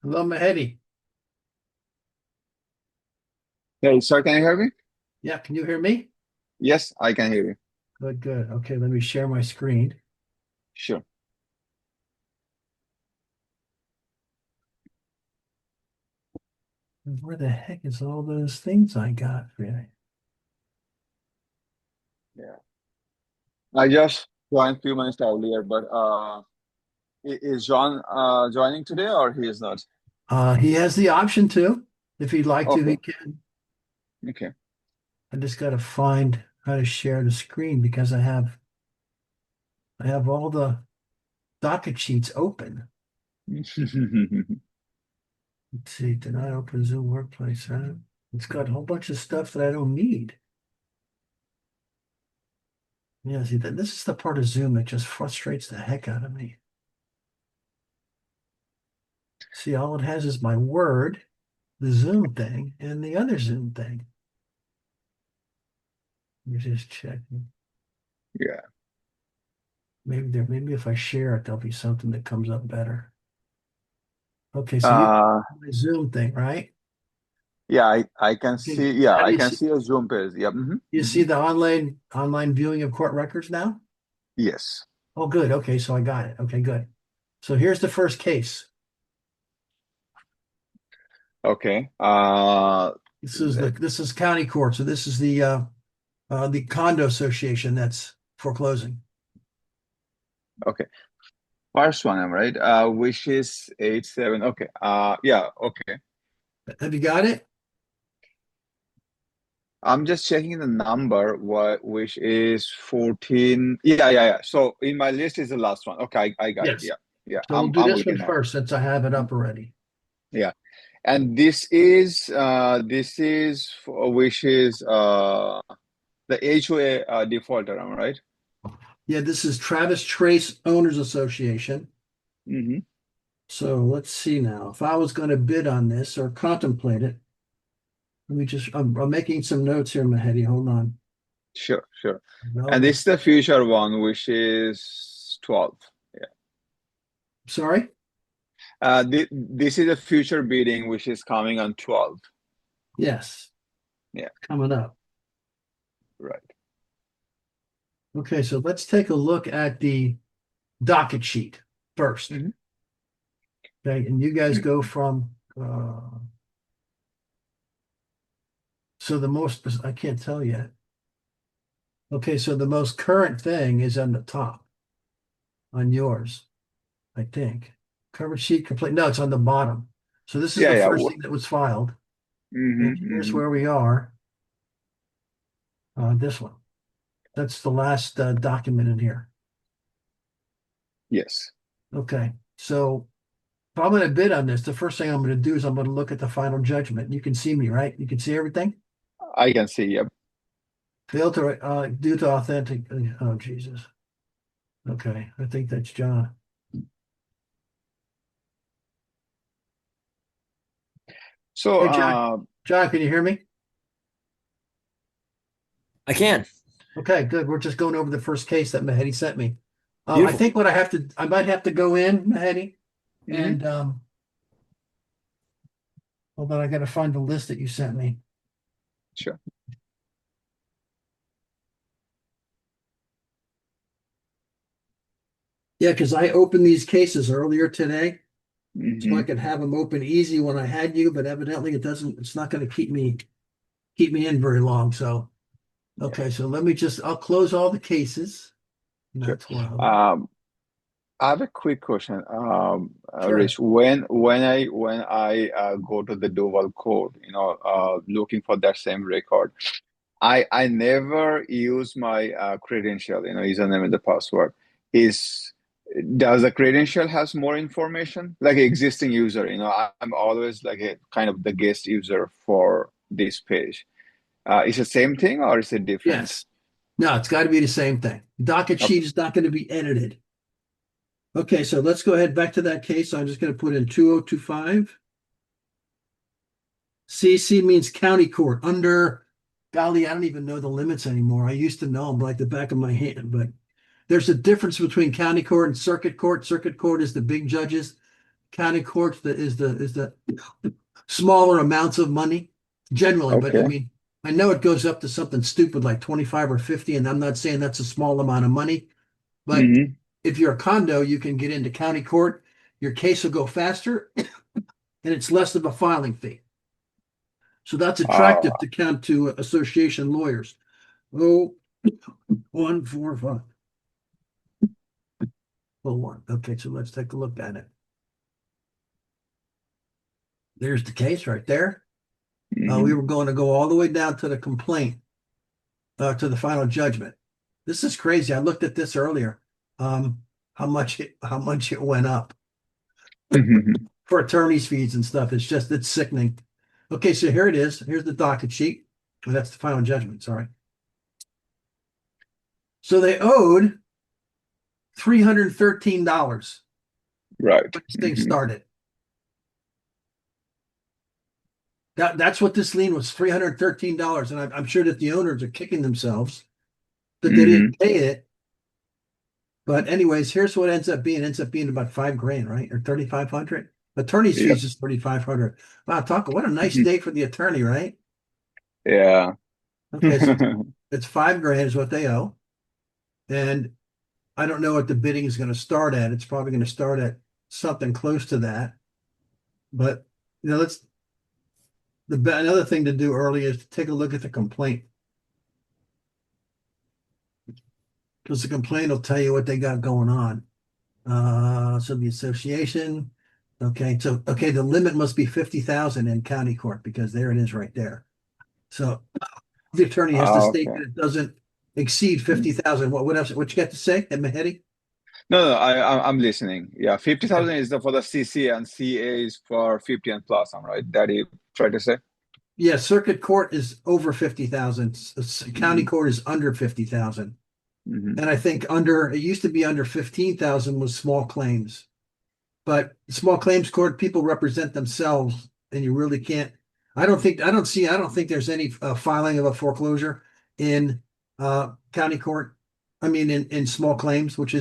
Hello, Mahedi. Hey, sir, can you hear me? Yeah, can you hear me? Yes, I can hear you. Good, good. Okay, let me share my screen. Sure. Where the heck is all those things I got? Really? Yeah. I just joined a few minutes earlier, but is John joining today or he is not? He has the option to. If he'd like to, Okay. he can. Okay. I just got to find how to share the screen because I have all the docket sheets open. Let's see, did I open Zoom Workplace? Huh? It's got a whole bunch of stuff that I don't need. Yeah, see, this is the part of Zoom that just frustrates the heck out of me. See, all it has is my Word, the Zoom thing, and the other Zoom thing. You're just checking. Yeah. Maybe if I share it, there'll be something that comes up better. Okay, so you Uh, my Zoom thing, right? yeah, I can Okay. see. Yeah, How do I can see a Zoom page. Yep. you see the online viewing of court records now? Yes. Oh, good. Okay, so I got it. Okay, good. So here's the first case. Okay. Let, This is county court. So this is the condo association that's foreclosing. okay. First one, am I right? Which is 87. Okay. Yeah. Okay. Have you got it? I'm just checking the number, which is 14. Yeah. So in my list is the last one. Okay, I got it. Yes. Yeah. Yeah. So we'll do I'm this with you one now. first since I have it up already. Yeah. And this is which is the HOA defaulter, am I right? Yeah, this is Travis Trace Owners Association. Mm-hmm. So let's see now. If I was going to bid on this or contemplate it, let me just, I'm making some notes here, Mahedi. Hold on. Sure, sure. And Development. this is the future one, which is 12. Yeah. Sorry? This is a future bidding, which is coming on 12. Yes, Yeah, coming up. right. Okay, so let's take a look at the docket sheet first. Mm-hmm. Okay, and you guys go from, so the most, I can't tell yet. Okay, so the most current thing is on the top on yours, I think. Cover sheet complete. No, it's on the bottom. So this is Yeah, the yeah. first thing that was filed. And Mm-hmm, here's mm-hmm. where we are. This one. That's the last document in here. Yes, Okay. So if I'm going to bid on this, the first thing I'm going to do is I'm going to look at the final judgment. You can see me, right? You can see everything? I can see. Yep. Failed to, due to authentic, oh, Jesus. Okay. I think that's John. So, Hey, John. John, can you hear me? I can. Okay, good. We're just going over the first case that Mahedi sent me. I Beautiful. think I might have to go in, Mahedi, mhm. and hold on, I got to find the list that you sent me. Sure. Yeah, because I opened these cases earlier today, so I Mm-hmm. could have them open easy when I had you, but evidently it's not going to keep me in very long. So, Yeah, okay, so I'll close all the cases. sure. That's one. Um, I have a quick question, Sure. Rich. When I go to the Duval code, looking for that same record, I never use my credential, username and the password. Is Does the credential has more information, like existing user? I'm always like a kind of the guest user for this page. Is it same thing or is it different? Yes. No, it's got to be the same thing. Docket Okay, sheet is not going to be edited. Okay, so let's go ahead back to that case. I'm just going to put in 2025. CC means county court. Under, golly, I don't even know the limits anymore. I used to know them like the back of my hand, but there's a difference between county court and circuit court. Circuit court is the big judges. County courts that is the smaller amounts of money generally, but I Okay. mean, I know it goes up to something stupid like 25 or 50, and I'm not saying that's a small amount of money, but Hmm. if you're a condo, you can get into county court, your case will go faster, and it's less of a filing fee. So that's attractive to count to association lawyers. Oh, 145. Oh, one. Okay, so let's take a look at it. There's the case right there. We Hmm. were going to go all the way down to the complaint, to the final judgment. This is crazy. I looked at this earlier. How much it went up Hmm. for attorney's fees and stuff. It's sickening. Okay, so here it is. Here's the docket sheet. Oh, that's the final judgment. Sorry. So they owed $313 Right. when this thing Hmm. started. That's what this lien was, $313. And I'm sure that the owners are kicking themselves that they didn't Hmm. pay it. But anyways, here's what ends up being. It ends up being about 5 grand, right? Or 3,500. Attorney's Yep. fees is 3,500. Wow, talk what a nice Mhm. day for the attorney, right? Yeah. Okay, so it's 5 grand is what they owe. And I don't know what the bidding is going to start at. It's probably going to start at something close to that. But let's another thing to do early is to take a look at the complaint, because the complaint will tell you what they got going on. So the association, okay, the limit must be 50,000 in county court because there it is right there. So the attorney has to state Okay. that it doesn't exceed 50,000. What else? What you got to say, Mahedi? No, no, I'm listening. Yeah, Okay. 50,000 is for the CC and CA is for 50 and plus, am right? That you try to say? Yeah, circuit court is over 50,000. County Hmm. court is under 50,000. Hmm. And I think it used to be under 15,000 was small claims. But small claims court, people represent themselves, and you really can't. I don't think there's any filing of a foreclosure in county court. I mean, in small claims, which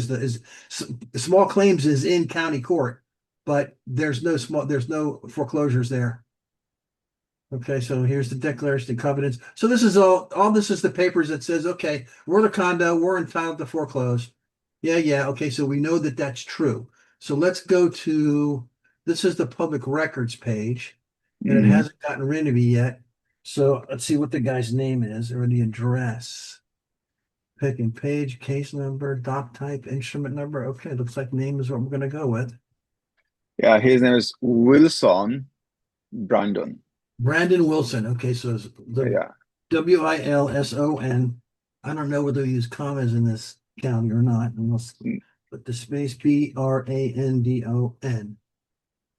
small claims is in county court, but there's no foreclosures there. Okay, so here's the declaration of covenants. So this is all this is the papers that says, okay, we're the condo, we're entitled to foreclose. Yeah, yeah. Okay, so we know that that's true. So let's go to, this is the public records page, and it Hmm. hasn't gotten rid of me yet. So let's see what the guy's name is or the address. Picking page, case number, doc type, instrument number. Okay, looks like name is what we're gonna go with. Yeah, his name is Wilson Brandon. Brandon Wilson. Okay, so it's the Yeah. Wilson. I don't know whether we use commas in this county or not, unless Mm, but the space Brandon.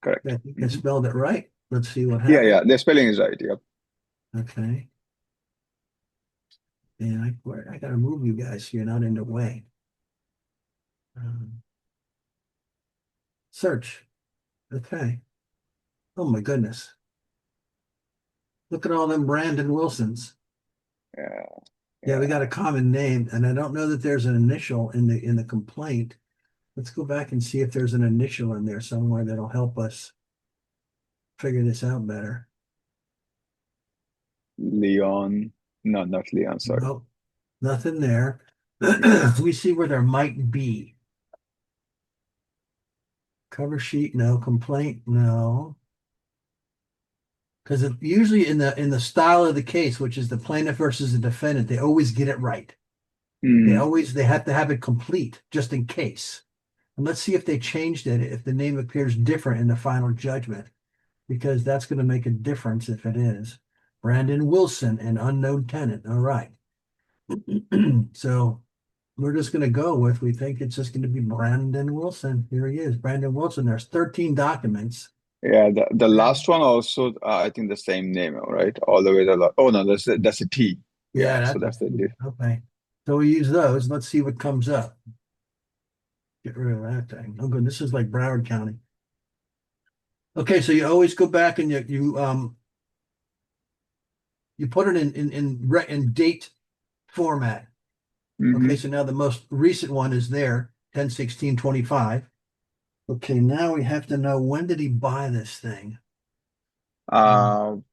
correct. I think I Hmm. spelled it right. Let's see what Yeah, happens. yeah, the spelling is right. Yep. Okay. And I gotta move you guys so you're not in the way. Search. Okay. Oh my goodness. Look at all them Brandon Wilsons. Yeah, Yeah, we yeah. got a common name, and I don't know that there's an initial in the complaint. Let's go back and see if there's an initial in there somewhere that'll help us figure this out better. Leon. No, not Leon, sorry. Nope, nothing there. Yeah. We see where there might be. Cover sheet, no. Complaint, no. Because usually in the style of the case, which is the plaintiff versus the defendant, they always get it right. Hmm. They have to have it complete just in case. And let's see if they changed it, if the name appears different in the final judgment, because that's going to make a difference if it is. Brandon Wilson, an unknown tenant. All right. So we're just going to go with, we think it's just going to be Brandon Wilson. Here he is, Brandon Wilson. There's 13 documents. Yeah, the last one also, I think the same name, right? All the way to the, oh no, that's a T. Yeah, Yeah, so that's that's the diff. okay. So we use those. Let's see what comes up. Get rid of that thing. Oh, good. This is like Broward County. Okay, so you always go back and you put it in date format. Okay, Hmm. so now the most recent one is there, 10/16/25. Okay, now we have to know, when did he buy this thing? Um,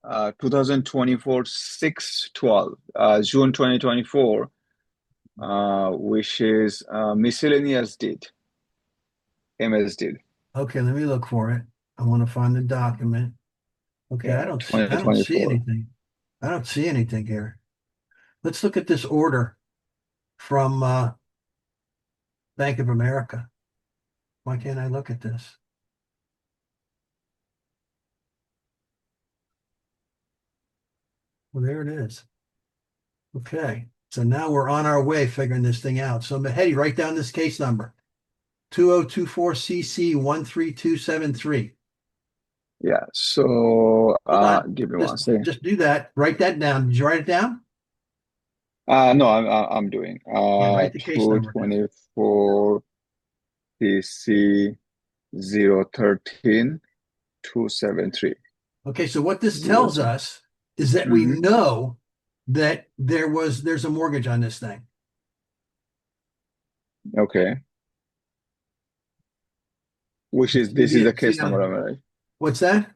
Uh, 2024 6/12, June 2024, which is miscellaneous deed, MS deed. okay, let me look for it. I want to find the document. Okay, Yeah, I don't see 2024. anything. I don't see anything here. Let's look at this order from Bank of America. Why can't I look at this? Well, there it is. Okay. So now we're on our way figuring this thing out. So Mehdi, write down this case number. 2024CC 13273. Yeah, so Hold on. give me one Just second. just do that. Write that down. Did you write it down? No, I'm doing Yeah, write the case number down. 224 PC 013 273. Okay, so what this Zero tells seven. us is that we Mm-hmm. know that there's a mortgage on this thing. Okay. Which is See this is the the see case number, am I right? what's that?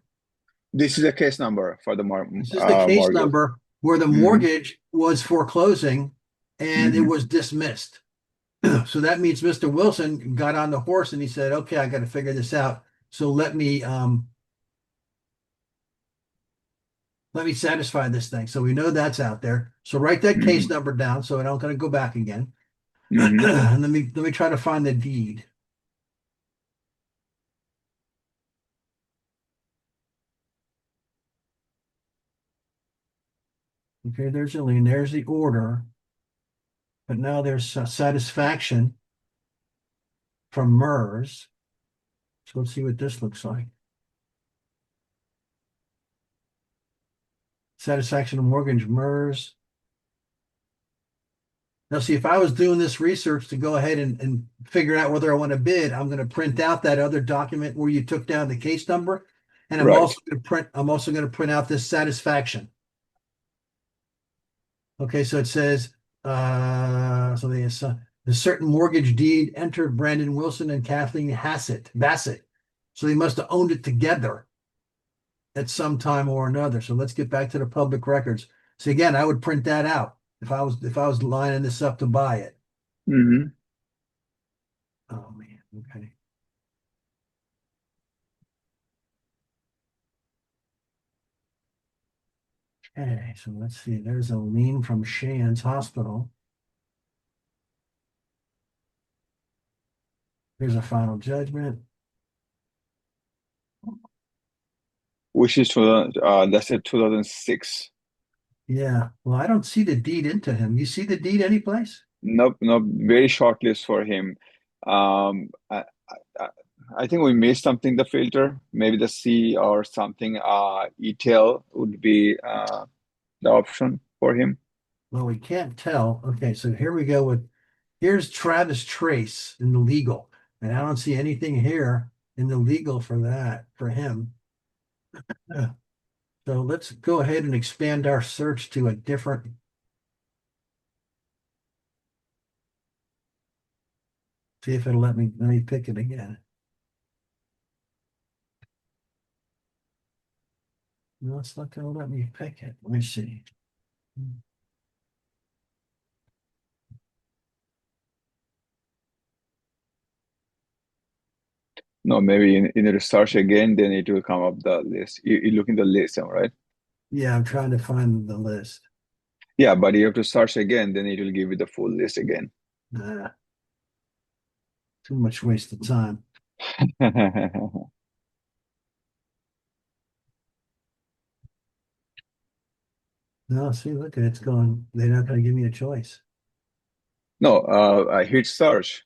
This is a case number for the This is the case mortgage. number where the Mm-hmm. mortgage was foreclosing and it Mm-hmm. was dismissed. So that means Mr. Wilson got on the horse and he said, "Okay, I got to figure this out. So let me satisfy this thing." So we know that's out there. So write that case Mm-hmm. number down so I don't going to go back again. Mm-hmm. And let me try to find the deed. Okay, there's a lien, there's the order, but now there's satisfaction from MERS. So let's see what this looks like. Satisfaction of mortgage MERS. Now, see, if I was doing this research to go ahead and figure out whether I want to bid, I'm going to print out that other document where you took down the case number, and Right. I'm also going to print out this satisfaction. Okay, so it says the certain mortgage deed entered Brandon Wilson and Kathleen Bassett. So they must have owned it together at some time or another. So let's get back to the public records. So again, I would print that out if I was lining this up to buy it. Mm-hmm. Oh man, okay. Okay, so let's see. There's a lien from Shands Hospital. Here's a final judgment. Which is that's it 2006. Yeah. Well, I don't see the deed into him. You see the deed anyplace? Nope, nope. Very short list for him. Um, I, I, I think we missed something, the filter. Maybe the C or something. ETL would be the option for him. Well, we can't tell. Okay, so here we go with here's Travis Trace in the legal. And I don't see anything here in the legal for that, for him. Yeah. So let's go ahead and expand our search to a different, see if it'll let me pick it again. No, it's not gonna let me pick it. Let me see. No, maybe you need to search again, then it will come up the list. You look in the list, right? Yeah, I'm trying to find the list. Yeah, but you have to search again, then it will give you the full list again. Too much waste of time. No, see, look, it's going, they're not gonna give me a choice. No, I hit search.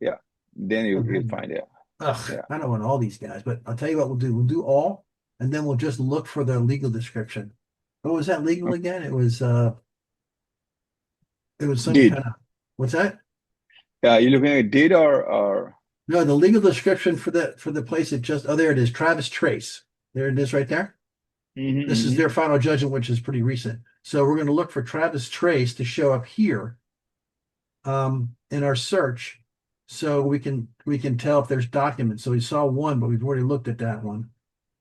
Yeah, then you'll Okay. find it. Ugh, Yeah. I don't want all these guys, but I'll tell you what we'll do. We'll do all, and then we'll just look for the legal description. What was that legal Okay. again? It was some kind Did. of, what's that? Yeah, you looking at did or No, the legal description for the place that just, oh, there it is, Travis Trace. There it is right there. This is hmm their final judgment, which is pretty recent. So we're going to look for Travis Trace to show up here in our search. So we can tell if there's documents. So we saw one, but we've already looked at that one.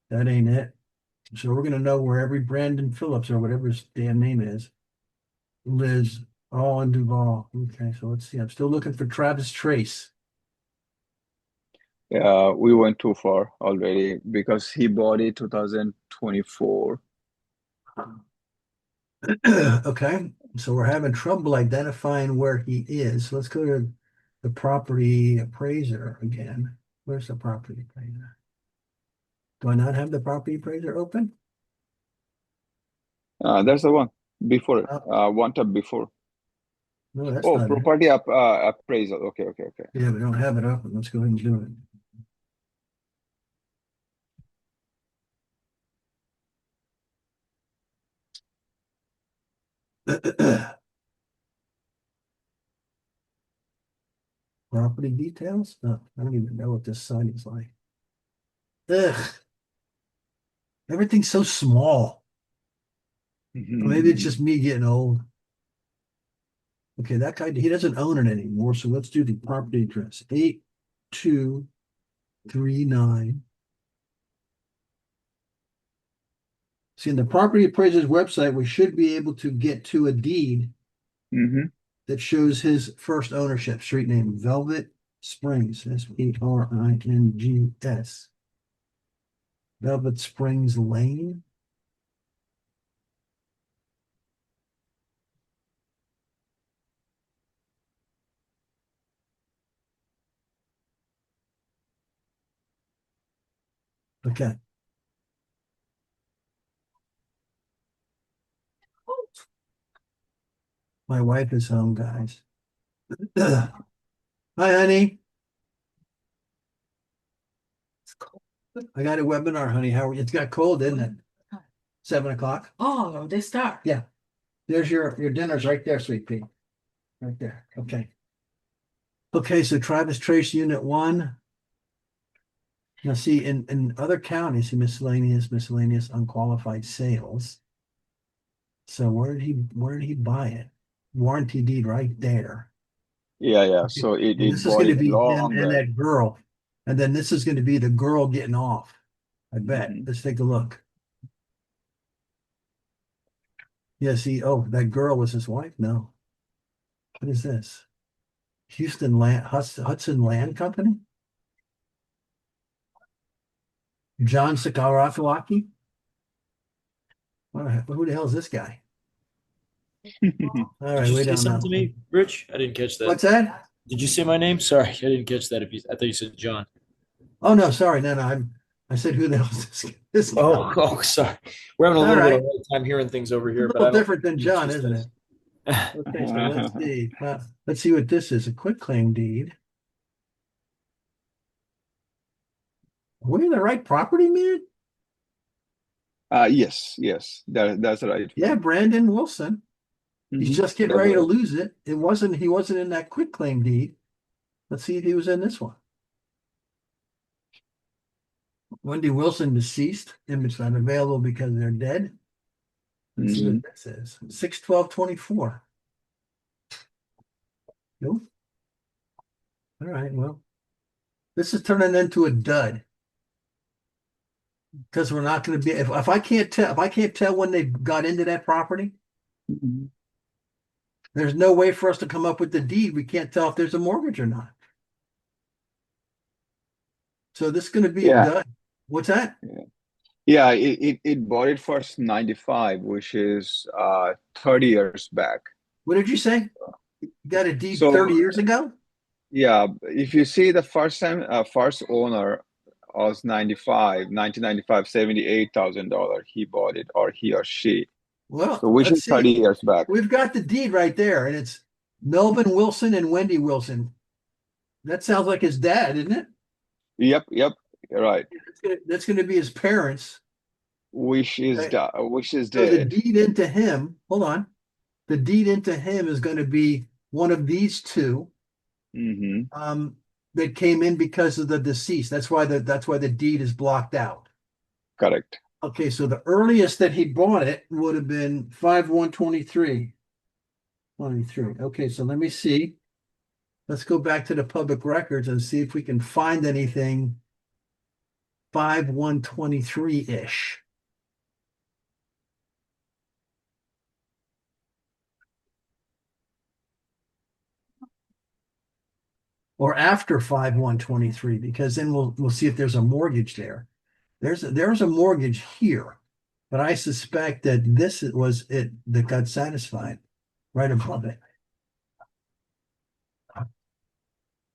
That ain't it. So we're gonna know where every Brandon Phillips or whatever his damn name is lives, all in Duval. Okay, so let's see. I'm still looking for Travis Trace. We went too far already because he bought it 2024. Okay, so we're having trouble identifying where he is. Let's go to the property appraiser again. Where's the property appraiser? Do I not have the property appraiser open? That's the one before it. Oh, One tab before. no, that's Oh, not it. property appraisal. Okay, okay, okay. Yeah, we don't have it open. Let's go ahead and do it. Property details? No, I don't even know what this sign is like. Ugh, everything's so small. Or maybe it's just me getting old. Okay, that guy, he doesn't own it anymore. So let's do the property address. 8239. See, in the property appraiser's website, we should be able to get to a deed Mm-hmm. that shows his first ownership, street name, Velvet Springs, Springs. Velvet Springs Lane. Okay. My wife is home, guys. Hi, honey. I got a webinar, honey. How are you? It's got cold, isn't it? 7 o'clock. Oh, they start. Yeah. There's your dinner's right there, sweet pea. Right there. Okay. Okay, so Travis Trace Unit 1. Now see, in other counties, miscellaneous, unqualified sales. So where did he buy it? Warranty deed right there. Yeah, yeah. Okay. So it, And it this is bought going to it be him long and back. that girl. And then this is going to be the girl getting off. I bet. Hmm. Let's take a look. Yeah, see, oh, that girl was his wife? No. What is this? Hudson Land Company? John Sakarawaki? Who the hell is this guy? All right, Did you we say don't something to know. me, Rich? I didn't catch that. What's that? Did you say my name? Sorry, I didn't catch that. I thought you said John. Oh no, sorry, no, no. I said who the hell is this guy? Oh, oh, sorry. We're having a All little bit right, of a hard time hearing things over a here, but little I don't different than think it's John, just isn't it? us. Okay, so let's see. Let's see what this is. A quitclaim deed. Are we in the right property, man? Yes, yes. That's the right Yeah, one. Brandon Wilson. He's Hmm. just getting That's ready to right. lose it. He wasn't in that quitclaim deed. Let's see if he was in this one. Wendy Wilson deceased. Image not available because they're dead. Let's see Hmm. what this is. 6/12/24. Nope. All right, well, this is turning into a dud because we're not going to be if I can't tell when they got into that property, Hmm. there's no way for us to come up with the deed. We can't tell if there's a mortgage or not. So this is going to be a Yeah, dud. What's that? yeah. Yeah, it bought it for 95, which is 30 years back. What did you say? You got a deed 30 So years ago? yeah, if you see the first time, first owner was 95, 1995, $78,000 he bought it, or he or she. Well, So which let's is 30 see. years back. We've got the deed right there, and it's Melvin Wilson and Wendy Wilson. That sounds like his dad, isn't it? Yep, yep, you're right. That's gonna be his parents. Okay. Which is So the dead. deed into him, hold on. The deed into him is going to be one of these two Hmm. that came in because of the deceased. That's why the deed is blocked out. Correct. Okay, so the earliest that he bought it would have been 5/1/23. 23. Okay, so let me see. let's go back to the public records and see if we can find anything 5/123-ish. Or after 5/123, because then we'll see if there's a mortgage there. There's a mortgage here, but I suspect that this was it that got satisfied right above it.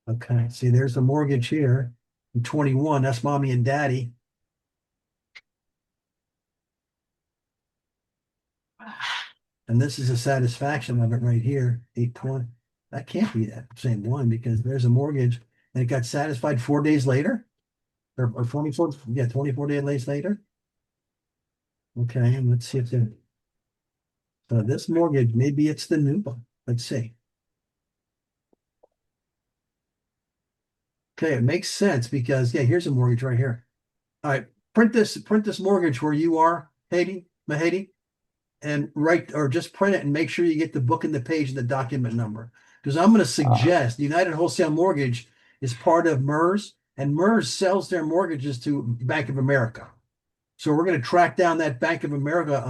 Okay, see, there's the mortgage here. 21, that's mommy and daddy. And this is a satisfaction of it right here, 820. That can't be that same one because there's a mortgage and it got satisfied 4 days later. Or 24, yeah, 24 days later. Okay, and let's see if the so this mortgage, maybe it's the new one. Let's see. Okay, it makes sense because yeah, here's a mortgage right here. All right, print this mortgage where you are, Mahedi, and write or just print it and make sure you get the book and the page and the document number. Because I'm going to suggest United Wholesale Mortgage is part of MERS, and MERS sells their mortgages to Bank of America. So we're going to track down that Bank of America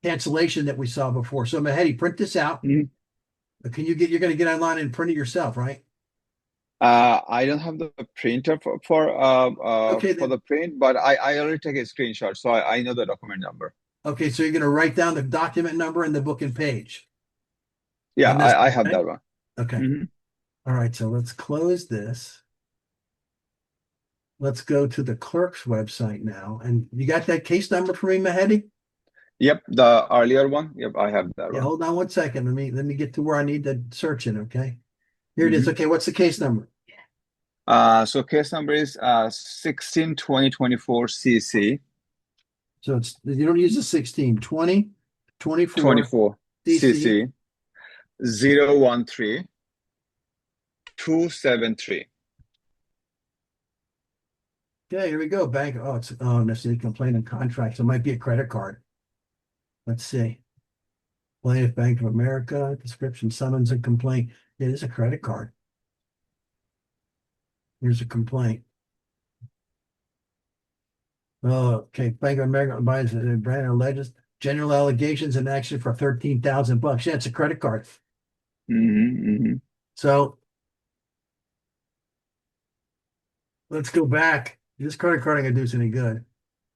cancellation that we saw before. So Mahedi, print this out. Mhm. Can you get? You're going to get online and print it yourself, right? I don't have the printer Okay, for the print, but I already take a screenshot, so I know the document number. Okay, so you're going to write down the document number and the book and page. Yeah, On this, I have okay? that one. Okay. Mhm. All right, so let's close this. Let's go to the clerk's website now. And you got that case number for me, Mahedi? Yep, the earlier one. Yep, I have that Yeah, one. hold on one second. Let me get to where I need to search it, okay? Here it is. Mhm. Okay, what's the case number? So case number is 16/2024 CC So it's you don't use the 16, 20, 24, 24 DC. CC 013273. Okay, here we go. Bank. Oh, it's necessarily complaint and contract. So it might be a credit card. Let's see. Plaintiff Bank of America, description, summons and complaint. It is a credit card. Here's a complaint. Oh, okay. Bank of America buys a brand alleges general allegations and action for $13,000. Yeah, it's a credit card. So let's go back. This credit card ain't gonna do us any good.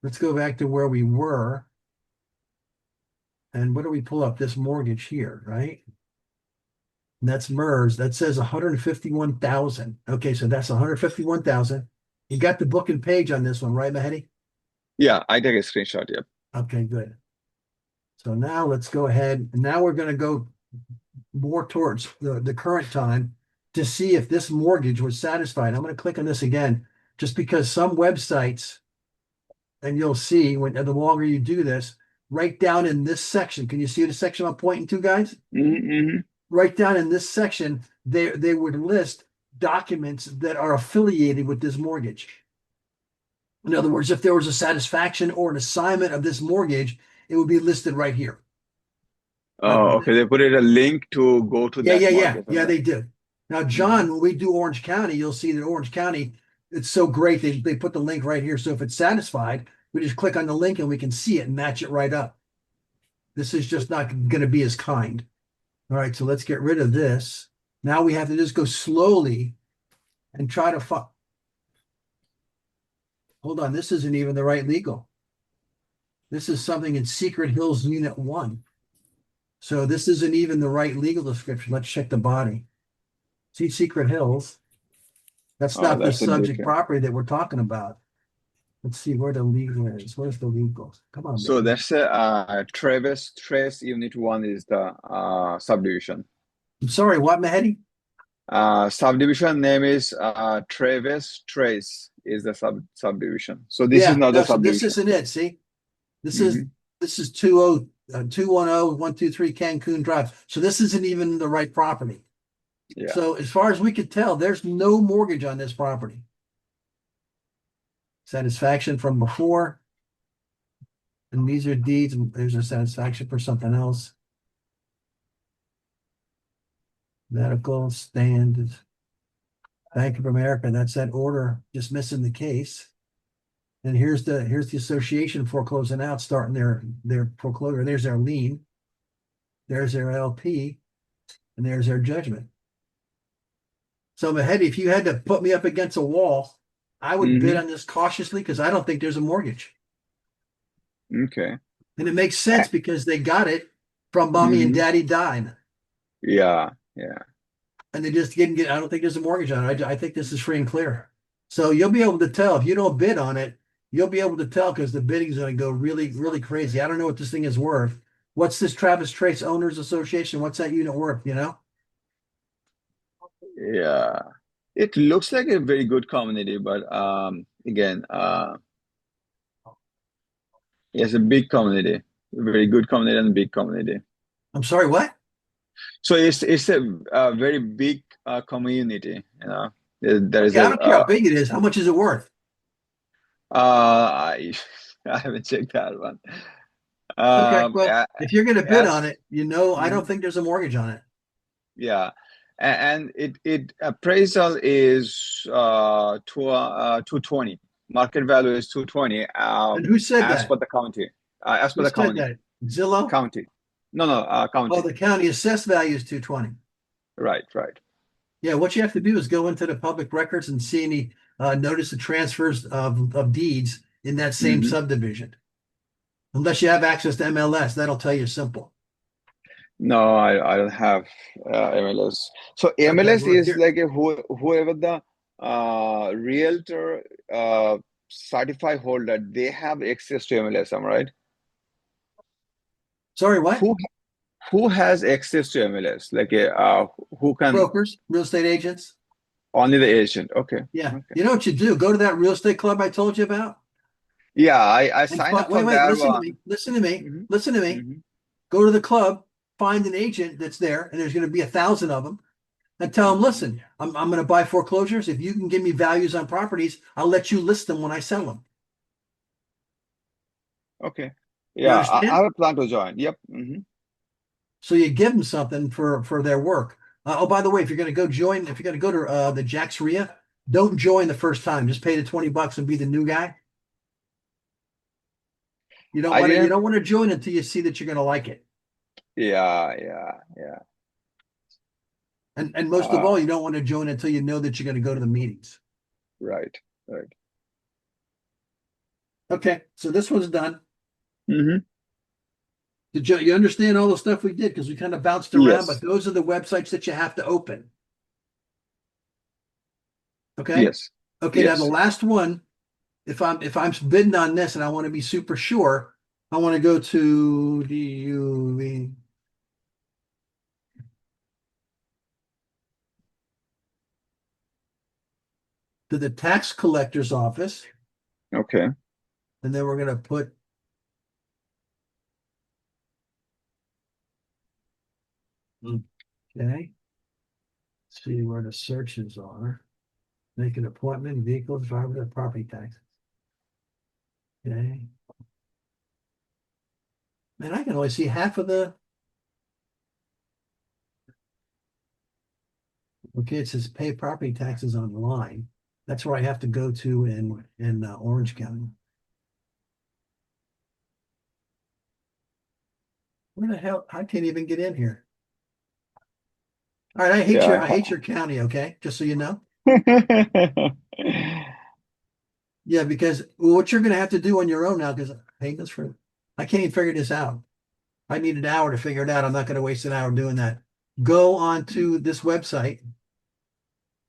Let's go back to where we were. And what do we pull up? This mortgage here, right? And that's MERS. That says 151,000. Okay, so that's 151,000. You got the book and page on this one, right, Mahedi? Yeah, I take a screenshot. Yep. Okay, good. So now let's go ahead. And now we're going to go more towards the current time to see if this mortgage was satisfied. I'm going to click on this again, just because some websites, and you'll see when the longer you do this, right down in this section. Can you see the section I'm pointing to, guys? Right down in this section, they would list documents that are affiliated with this mortgage. In other words, if there was a satisfaction or an assignment of this mortgage, it would be listed right here. Oh, okay. They put it a link to go to that market. Yeah, they do. Now, John, when we do Orange County, you'll see that Orange County, it's so great. They put the link right here. So if it's satisfied, we just click on the link and we can see it and match it right up. This is just not going to be as kind. All right, so let's get rid of this. Now we have to just go slowly and try to find. Hold on, this isn't even the right legal. This is something in Secret Hills Unit 1. So this isn't even the right legal description. Let's check the body. See Secret Hills. That's not the That's a subject different. property that we're talking about. Let's see where the legal is. Where's the legal? Come on, So baby. that's Travis Trace Unit 1 is the subdivision. I'm sorry, what, Mahedi? Subdivision name is Travis Trace is the subdivision. So this is Yeah, not the no, so this subdivision. isn't it. See, this is Mhm. this is 210-123 Cancun Drive. So this isn't even the right property. Yeah. So as far as we could tell, there's no mortgage on this property. Satisfaction from before. And these are deeds, and there's a satisfaction for something else. Medical stand, Bank of America, that's that order dismissing the case. And here's the association foreclosing out, starting their foreclosure. There's their lien. There's their LP, and there's their judgment. So Mahedi, if you had to put me up against a wall, I would bid on this cautiously because I don't think there's a mortgage. Okay. And it makes sense because they got it from mommy and daddy dying. Yeah, yeah. And they just didn't get, I don't think there's a mortgage on it. I think this is free and clear. So you'll be able to tell if you don't bid on it, you'll be able to tell because the bidding is going to go really, really crazy. I don't know what this thing is worth. What's this Travis Trace Owners Association? What's that unit worth? You know? Yeah. It looks like a very good community, but again, it's a big community, a very good community and big community. I'm sorry, what? So it's a very big community, you know. There is Yeah, I don't care how big it is. How much is it worth? I I haven't checked that one. Okay, well, A- if you're going to bid on as it, you know, I don't Mhm. think there's a mortgage on it. Yeah, and it appraisal is 220. Market value is 220. And who said As per that? the county, as per Who the said county, that? Zillow? county. No, no, Oh, county. the county assessed value is 220. Right, right. Yeah, what you have to do is go into the public records and see any notice of transfers of deeds in that same hmm subdivision. Unless you have access to MLS, that'll tell you simple. No, I don't have MLS. So Okay, MLS well, is like whoever the realtor certify holder, they have access to MLS, am I right? sorry, what? Who who has access to MLS? Like who can Brokers, real estate agents. only the agent? Okay, Yeah. okay. You know what you do? Go to that real estate club I told you about Yeah, I and signed up for wait, that listen to one. me. Listen to me. hmm Listen to me. hmm Go to the club, find an agent that's there, and there's going to be 1,000 of them, and tell them, hmm listen, I'm going to buy foreclosures. If you can give me values on properties, I'll let you list them when I sell them. Okay. You Yeah, I understand? have a plan to join. Yep. So you give them something for their work. Oh, by the way, if you're going to go join, if you're going to go to the Jack's RIA, don't join the first time. Just pay the $20 and be the new guy. I You didn't. don't want to join until you see that you're going to like it. Yeah, yeah, yeah. And most of Uh, all, you don't want to join until you know that you're going to go to the meetings. right, right. Okay, so this one's done. hmm Did you understand all the stuff we did? Because we kind of bounced around, but Yes, those are the websites that you have to open. Okay. yes, Okay. Now the yes. last one, if I'm bidding on this and I want to be super sure, I want to go to the tax collector's office, Okay. and then we're going to put okay. See where the searches are. Make an appointment, vehicles, driver, property taxes. Okay. Man, I can only see half of the. Okay, it says pay property taxes online. That's where I have to go to in Orange County. Where the hell? I can't even get in here. All right, Yeah. I hate your county. Okay, just so you know. Yeah, because what you're going to have to do on your own now, because I hate this for. I can't even figure this out. I need an hour to figure it out. I'm not going to waste an hour doing that. Go on to this website.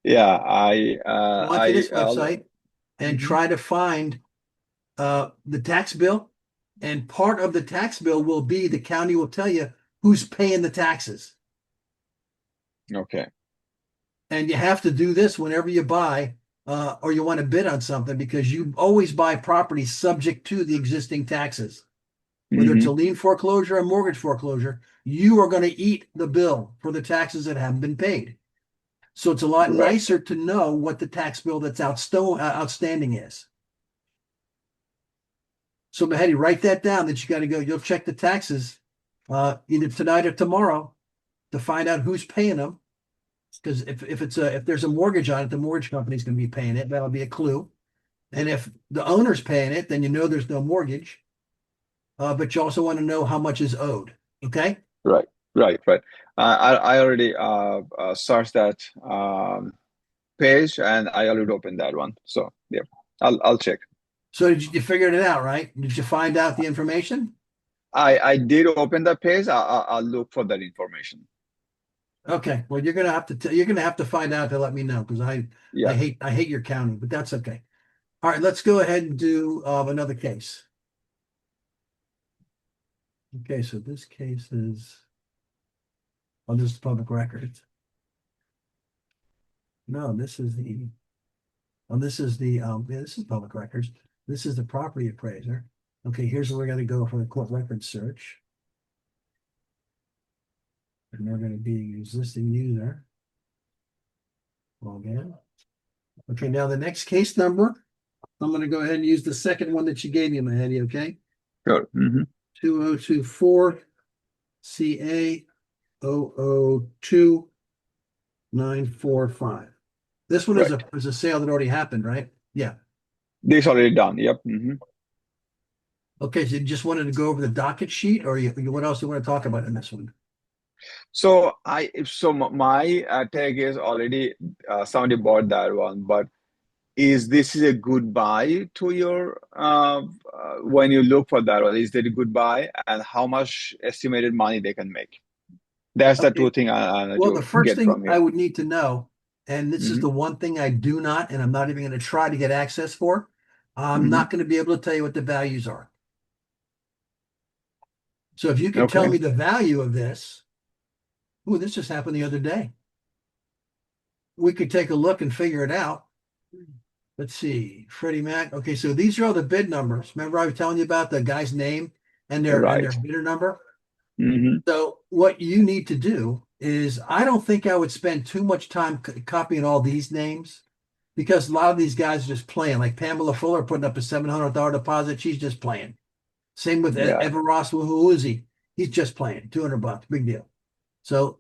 Yeah, Go onto this I'll, website and mhm. try to find the tax bill. And part of the tax bill will be the county will tell you who's paying the taxes. Okay. And you have to do this whenever you buy or you want to bid on something because you always buy property subject to the existing taxes. Whether it's a hmm lien foreclosure or mortgage foreclosure, you are going to eat the bill for the taxes that haven't been paid. So it's a lot Right. nicer to know what the tax bill that's outstanding is. So, Mahedi, write that down that you got to go. You'll check the taxes either tonight or tomorrow to find out who's paying them. Because if there's a mortgage on it, the mortgage company's going to be paying it. That'll be a clue. And if the owner's paying it, then you know there's no mortgage. But you also want to know how much is owed. Okay. Right, right. I already searched that page, and I already opened that one. So yeah, I'll check. So you figured it out, right? Did you find out the information? I did open the page. I'll look for that information. Okay. Well, you're gonna have to find out to let me know because Yeah, I hate your county, but that's okay. All right, let's go ahead and do another case. Okay, so this case is this is public records. No, this is the yeah, this is public records. This is the property appraiser. Okay, here's where we're gonna go for the court record search. And we're gonna be existing user. Log in. Okay, now the next case number, I'm gonna go ahead and use the second one that you gave me, Mahedi, okay? sure. 2024 CA 002945. This one Right. is a sale that already happened, right? Yeah. This already done. Yep. Okay, so you just wanted to go over the docket sheet, or what else do you want to talk about in this one? So my take is already somebody bought that one, but is this a good buy to your when you look for that one? Is it a good buy, and how much estimated money they can make? That's the Okay. two thing I need Well, the to first get thing from I you. would need to know, and this is Hmm the one thing I do not, and I'm not even going to try to get access for, I'm hmm not going to be able to tell you what the values are. So if you could tell Okay. me the value of this, oh, this just happened the other day. We could take a look and figure it out. Let's see, Freddie Mac. Okay, so these are all the bid numbers. Remember I was telling you about the guy's name and their Right. bidder number? hmm So what you need to do is I don't think I would spend too much time copying all these names because a lot of these guys are just playing. Like Pamela Fuller putting up a $700 deposit, she's just playing. Same with Yeah. Evan Ross Woozy. He's just playing. $200, big deal. So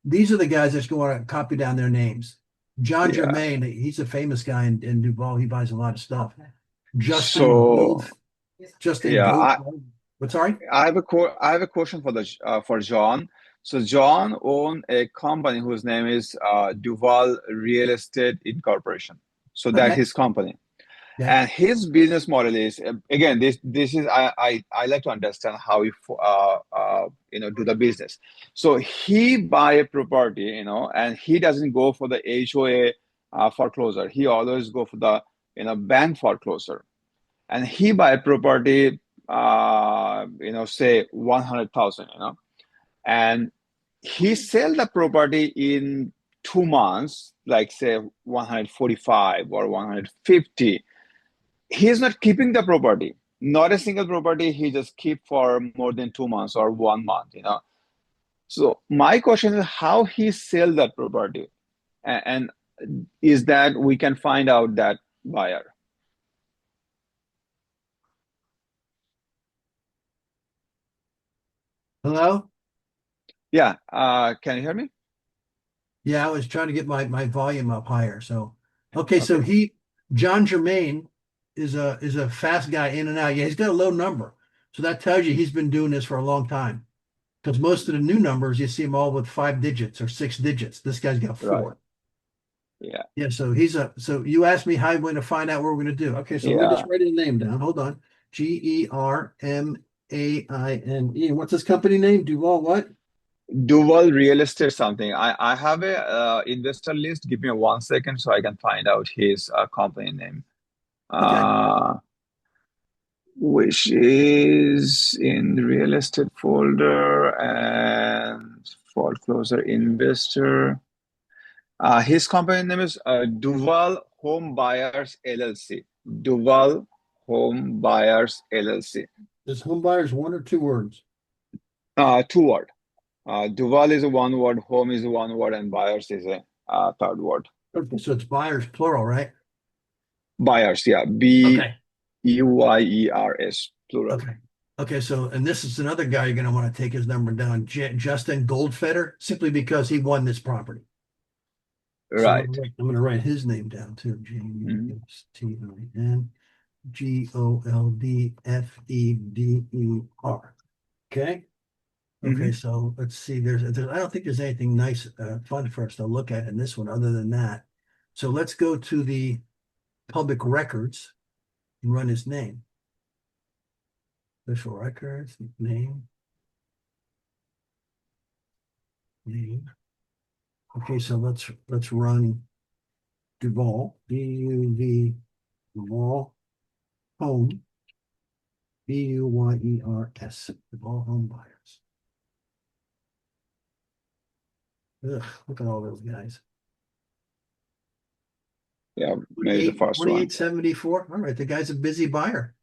these are the guys that's going to copy down their names. John Yeah. Germain, he's a famous guy in Duval. He buys a lot of stuff. Justin So Gold, Justin yeah, Gold. What's sorry? I have a question for John. So John owned a company whose name is Duval Real Estate Incorporation. So that's Okay. his company. Okay. And his business model is again this is I like to understand how he do the business. So he buy a property, and he doesn't go for the HOA foreclosure. He always go for the bank foreclosure, and he buy a property, say 100,000, and he sell the property in 2 months, like say 145 or 150. He's not keeping the property, not a single property he just keep for more than 2 months or 1 month. So my question is how he sell that property, and is that we can find out that buyer. Hello? Yeah, can you hear me? Yeah, I was trying to get my volume up higher. So, okay, so Okay, John Germain is a fast guy in and out. Yeah, he's got a low number. So that tells you he's been doing this for a long time. Because most of the new numbers you see them all with 5 digits or 6 digits. This guy's got right. four. Yeah, Yeah, so you asked me how I'm going to find out what we're going to do. Okay, so let me just yeah. write his name down. Hold on. Germaine. What's his company name? Duval what? Duval Real Estate something. I have a investor list. Give me 1 second so I can find out his company name. Okay. Uh, which is in the real estate folder and foreclosure investor. His company name is Duval Home Buyers LLC. Duval Home Buyers LLC. Is home buyers one or two words? Two word. Duval is a one word, home is one word, and buyers is a third word. Okay, so it's buyers plural, right? Buyers, yeah, Okay. Buyers, plural. Okay. Okay, so and this is another guy you're going to want to take his number down, Justin Goldfeder, simply because he won this property. So Right. I'm gonna write his name down too. Hmm. Gustindfeder. Okay. Okay, Hmm. so let's see. I don't think there's anything nice, fun for us to look at in this one other than that. So let's go to the public records and run his name. Official records, name. Okay, so let's run Duval, D-U-V, Duval, home, B-U-Y-E-R-S, Duval home buyers. Ugh, look at all those guys. Yeah, maybe the first one. 2874. All right, the guy's a busy buyer.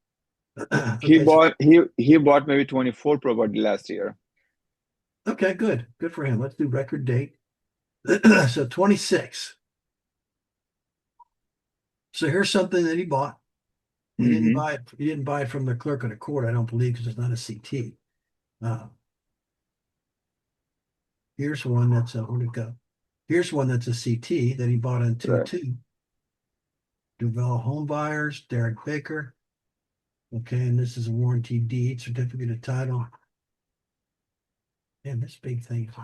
He Okay, so bought he bought maybe 24 property last year. okay, good. Good for him. Let's do record date. So 26. So here's something that he bought. Hmm. He didn't buy it from the clerk of the court, I don't believe, because it's not a CT. Here's one that's where'd it go? Here's one that's a CT that he bought on Right. 2-2. Duval Home Buyers, Derek Baker. Okay, and this is a warranty deed, certificate of title. And this big thing is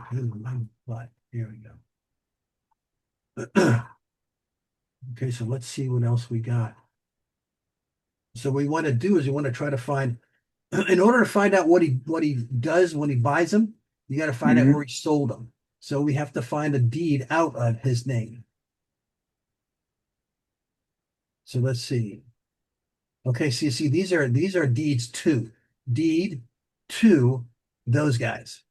but here we go. Okay, so let's see what else we got. So what we want to do is we want to try to find, in order to find out what he does when he buys them, you got to find out Hmm. where he sold them. So we have to find a deed out of his name. So let's see. Okay, so you see these are deeds to deed to those guys.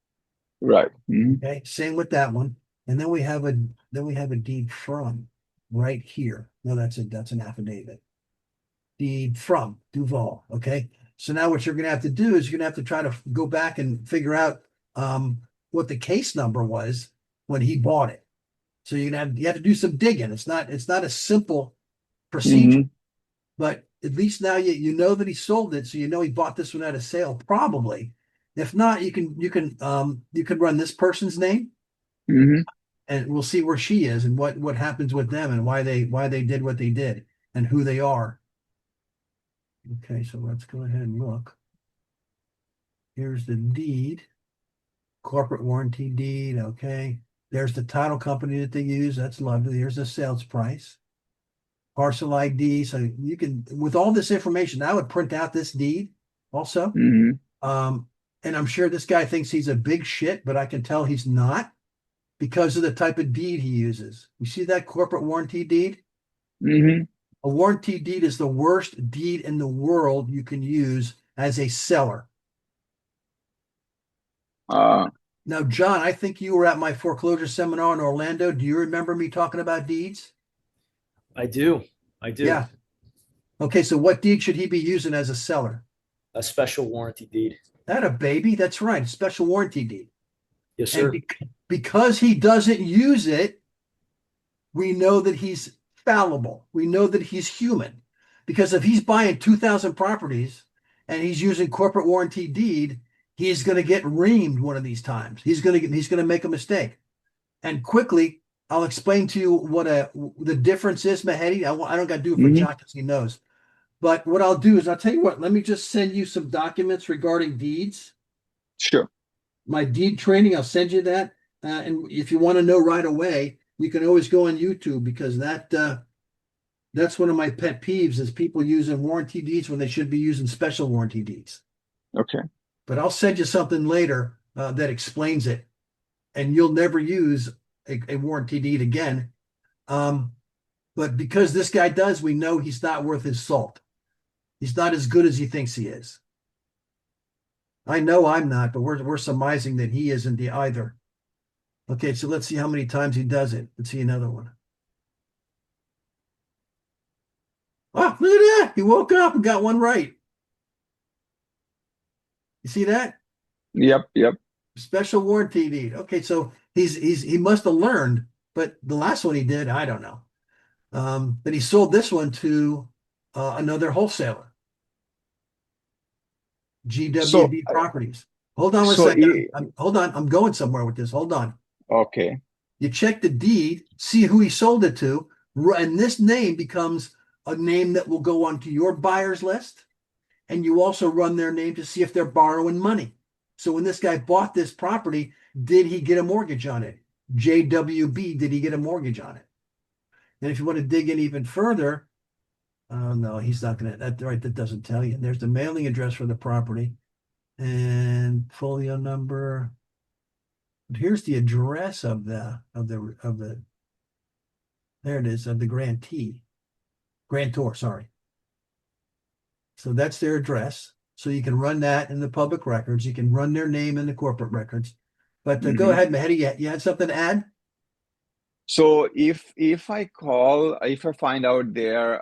Right. Hmm. Okay, same with that one. And then we have a deed from right here. No, that's an affidavit. Deed from Duval. Okay. So now what you're gonna have to do is you're gonna have to try to go back and figure out what the case number was when he bought it. So you have to do some digging. It's not a simple procedure, Hmm. but at least now you know that he sold it, so you know he bought this one at a sale, probably. If not, you can run this person's name Hmm. and we'll see where she is and what happens with them and why they did what they did and who they are. Okay, so let's go ahead and look. Here's the deed, corporate warranty deed. Okay, there's the title company that they use. That's lovely. Here's the sales price, parcel ID. So you can, with all this information, I would print out this deed also. Hmm. Um, and I'm sure this guy thinks he's a big shit, but I can tell he's not because of the type of deed he uses. You see that corporate warranty deed? Hmm. A warranty deed is the worst deed in the world you can use as a seller. Uh, Now, John, I think you were at my foreclosure seminar in Orlando. Do you remember me talking about deeds? I do. I do. Yeah. Okay, so what deed should he be using as a seller? A special warranty deed. That a baby? That's right, special warranty deed. Yes, And sir. because he doesn't use it, we know that he's fallible. We know that he's human. Because if he's buying 2,000 properties and he's using corporate warranty deed, he's going to get reamed one of these times. He's going to make a mistake. And quickly, I'll explain to you what the difference is, Mahedi. I don't got to do it for hmm. John because he knows. But what I'll do is I'll tell you what. Let me just send you some documents regarding deeds. Sure. My deed training, I'll send you that. And if you want to know right away, you can always go on YouTube because that's one of my pet peeves is people using warranty deeds when they should be using special warranty deeds. Okay. But I'll send you something later that explains it, and you'll never use a warranty deed again. But because this guy does, we know he's not worth his salt. He's not as good as he thinks he is. I know I'm not, but we're surmising that he isn't either. Okay, so let's see how many times he does it. Let's see another one. Oh, look at that. He woke up and got one right. You see that? Yep. Yep. Special warranty deed. Okay, so he must have learned, but the last one he did, I don't know. But he sold this one to another wholesaler, So, GWB Properties. Hold on one so second. Hold on. I'm going somewhere with this. Hold on. okay. You check the deed, see who he sold it to, and this name becomes a name that will go onto your buyer's list. And you also run their name to see if they're borrowing money. So when this guy bought this property, did he get a mortgage on it? JWB, did he get a mortgage on it? And if you want to dig in even further, oh no, he's not going to. That right, that doesn't tell you. There's the mailing address for the property and folio number. But here's the address of the. There it is, of the grantor. Sorry. So that's their address. So you can run that in the public records. You can run their name in the corporate records. But go ahead, Mehdi. You had something to add? So if I find out their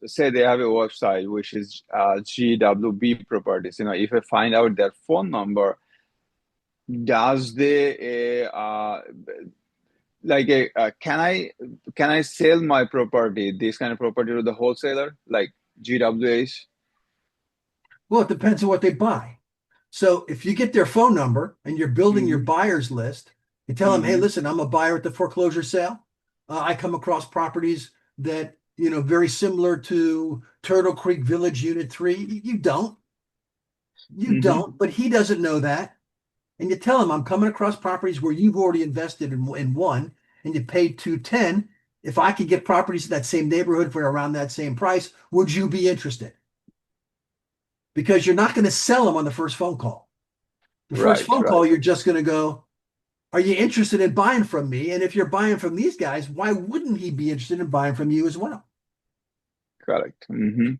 say they have a website which is GWB Properties, if I find out their phone number, does they can I sell my property, this kind of property, to the wholesaler like GWAs? Well, it depends on what they buy. So if you get their phone number and you're building your buyers list, you tell them, hey, listen, I'm a buyer at the foreclosure sale. I come across properties that, very similar to Turtle Creek Village Unit 3. You don't, but he doesn't know that. And you tell him, I'm coming across properties where you've already invested in one and you paid 210. If I could get properties in that same neighborhood for around that same price, would you be interested? Because you're not going to sell them on the first phone call. The first phone call, you're just going to go, are you interested in buying from me? And if you're buying from these guys, why wouldn't he be interested in buying from you as well? Correct. And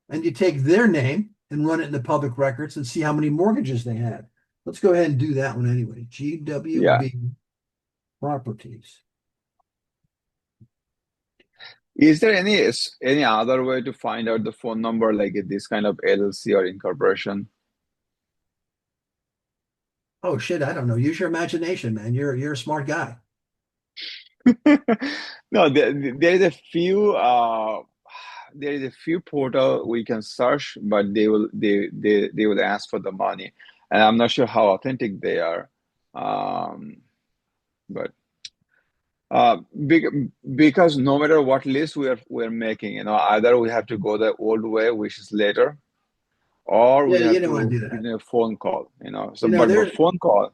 you take their name and run it in the public records and see how many mortgages they had. Let's go ahead and do that one anyway. GWB Properties. Is there any other way to find out the phone number, like this kind of LLC or incorporation? Oh shit, I don't know. Use your imagination, man. You're a smart guy. No, there is a few portal we can search, but they will ask for the money, and I'm not sure how authentic they are. But because no matter what list we're making, either we have to go the old way, which is later, or we Yeah, have you don't want to to do that. a phone call, So, But but for phone call,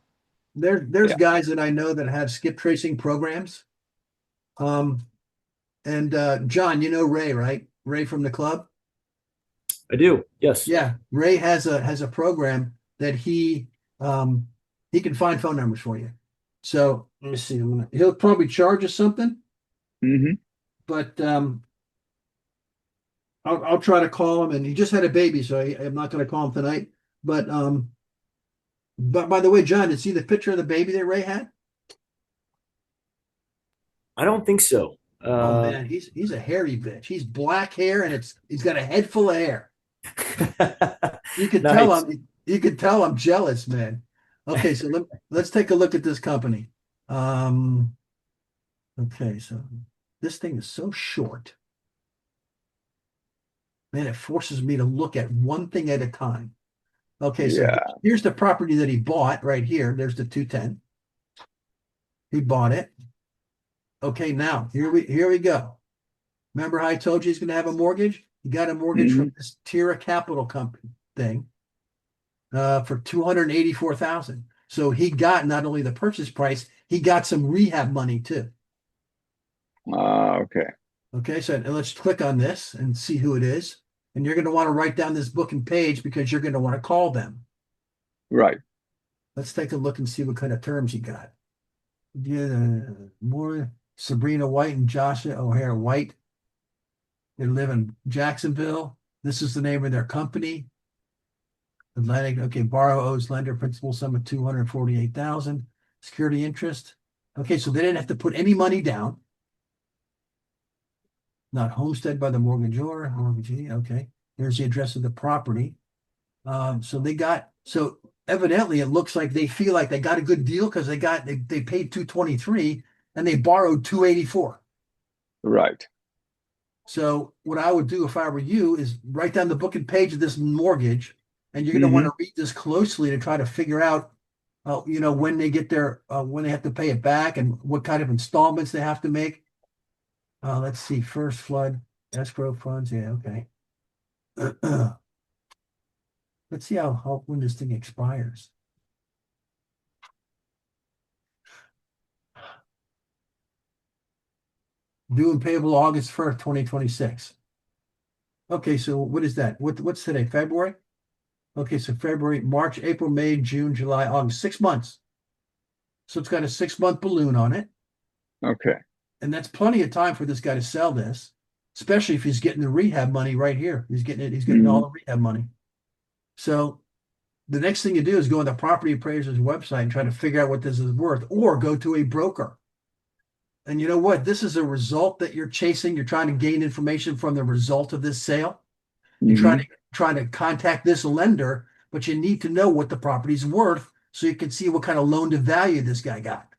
there's guys that I know that have skip tracing programs. And John, you know Ray, right? Ray from the club. I do. Yes. Yeah, Ray has a program that he can find phone numbers for you. So let me see. He'll probably charge us something, but I'll try to call him. And he just had a baby, so I'm not going to call him tonight. But by the way, John, did you see the picture of the baby that Ray had? I don't think so. Oh man, he's a hairy bitch. He's black hair and he's got a head full of hair. You could Nice. tell I'm jealous, man. Okay, so let's take a look at this company. Okay, so this thing is so short. Man, it forces me to look at one thing at a time. Okay, so here's the property that he bought right here. There's the 210. He bought it. Okay, now here we go. Remember how I told you he's going to have a mortgage? He got a mortgage from this Tira Capital Company thing for $284,000. So he got not only the purchase price, he got some rehab money too. Okay. Okay, so let's click on this and see who it is. And you're going to want to write down this book and page because you're going to want to call them. Right. Let's take a look and see what kind of terms he got. Yeah, more Sabrina White and Joshua O'Hare White. They live in Jacksonville. This is the name of their company. Atlantic. Okay, borrow owes lender principal sum of $248,000. Security interest. Okay, so they didn't have to put any money down. Not homestead by the mortgagor. Mortgagee. Okay, there's the address of the property. So evidently it looks like they feel like they got a good deal because they paid $223 and they borrowed $284. Right. So what I would do if I were you is write down the book and page of this mortgage, and you're going to want to read this closely to try to figure out when they get when they have to pay it back and what kind of installments they have to make. Let's see, first flood, escrow funds. Yeah, okay. Let's see how when this thing expires. Due and payable August 1st, 2026. Okay, so what is that? What's today? February? Okay, so February, March, April, May, June, July, August, 6 months. So it's got a 6 month balloon on it. Okay. And that's plenty of time for this guy to sell this, especially if he's getting the rehab money right here. He's getting all Mhm. the rehab money. So the next thing you do is go on the property appraiser's website and try to figure out what this is worth, or go to a broker. And you know what? This is a result that you're chasing. You're trying to gain information from the result of this sale. You're Mhm. trying to contact this lender, but you need to know what the property's worth so you can see what kind of loan to value this guy got.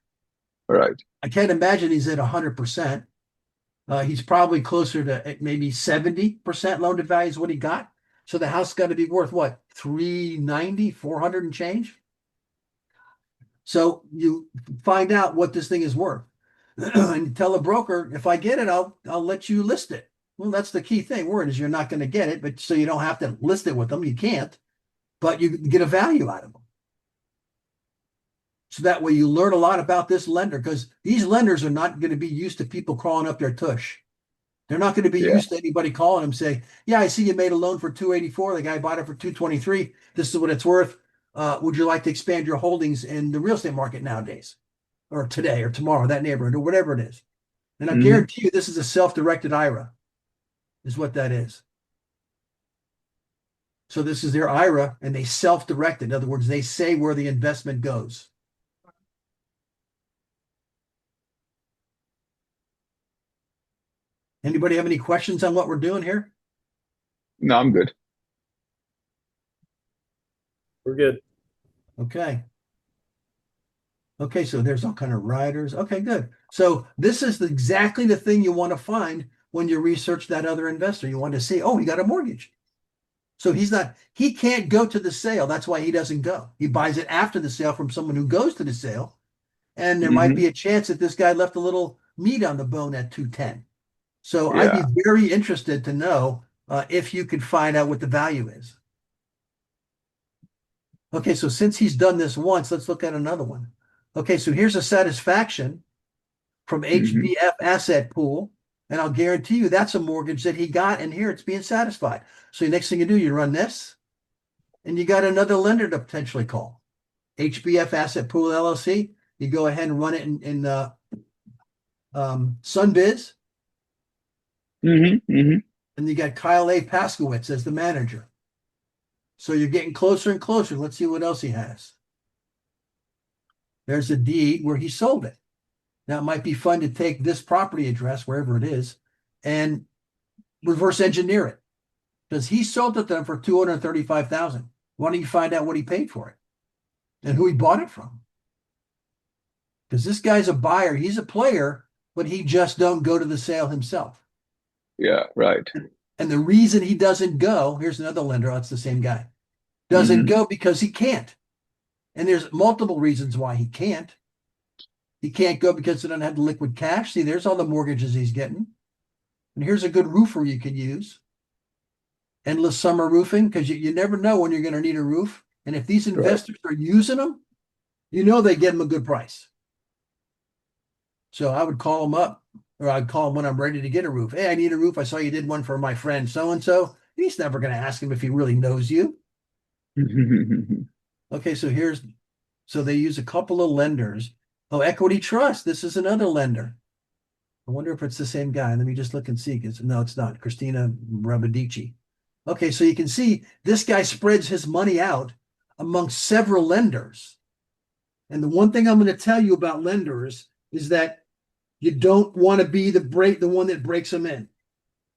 Right. I can't imagine he's at 100%. He's probably closer to maybe 70% loan to value is what he got. So the house got to be worth what? 390, 400 and change. So you find out what this thing is worth and tell a broker, if I get it, I'll let you list it. Well, that's the key thing. Word is you're not going to get it, but so you don't have to list it with them. You can't, but you get a value out of them. So that way you learn a lot about this lender, because these lenders are not going to be used to people crawling up their tush. They're not going to be Yeah. used to anybody calling them say, yeah, I see you made a loan for 284. The guy bought it for 223. This is what it's worth. Would you like to expand your holdings in the real estate market nowadays or today or tomorrow, that neighborhood or whatever it is? And I Mhm. guarantee you this is a self-directed IRA is what that is. So this is their IRA and they self-direct it. In other words, they say where the investment goes. Anybody have any questions on what we're doing here? No, I'm good. We're good. Okay. Okay, so there's all kind of riders. Okay, good. So this is exactly the thing you want to find when you research that other investor. You want to see, oh, he got a mortgage. So he can't go to the sale. That's why he doesn't go. He buys it after the sale from someone who goes to the sale. And there might Mhm. be a chance that this guy left a little meat on the bone at 210. So I'd be Yeah. very interested to know if you could find out what the value is. Okay, so since he's done this once, let's look at another one. Okay, so here's a satisfaction from Mhm. HBF Asset Pool, and I'll guarantee you that's a mortgage that he got, and here it's being satisfied. So the next thing you do, you run this, and you got another lender to potentially call. HBF Asset Pool LLC. You go ahead and run it in Sunbiz, Mhm. Mhm. and you got Kyle A. Paskowitz as the manager. So you're getting closer and closer. Let's see what else he has. There's a deed where he sold it. Now, it might be fun to take this property address, wherever it is, and reverse engineer it, because he sold it to them for 235,000. Why don't you find out what he paid for it and who he bought it from? Because this guy's a buyer, he's a player, but he just don't go to the sale himself. Yeah. Right. And the reason he doesn't go, here's another lender, that's the same guy, doesn't Mhm. go because he can't. And there's multiple reasons why he can't. He can't go because he doesn't have the liquid cash. See, there's all the mortgages he's getting. And here's a good roofer you can use. Endless summer roofing, because you never know when you're going to need a roof. And if these Right. investors are using them, you know they get them a good price. So I would call them up, or I'd call them when I'm ready to get a roof. Hey, I need a roof. I saw you did one for my friend so and so. He's never going to ask him if he really knows you. Okay, so they use a couple of lenders. Oh, Equity Trust. This is another lender. I wonder if it's the same guy. Let me just look and see. No, it's not. Christina Rabadici. Okay, so you can see this guy spreads his money out amongst several lenders. And the one thing I'm going to tell you about lenders is that you don't want to be the one that breaks them in.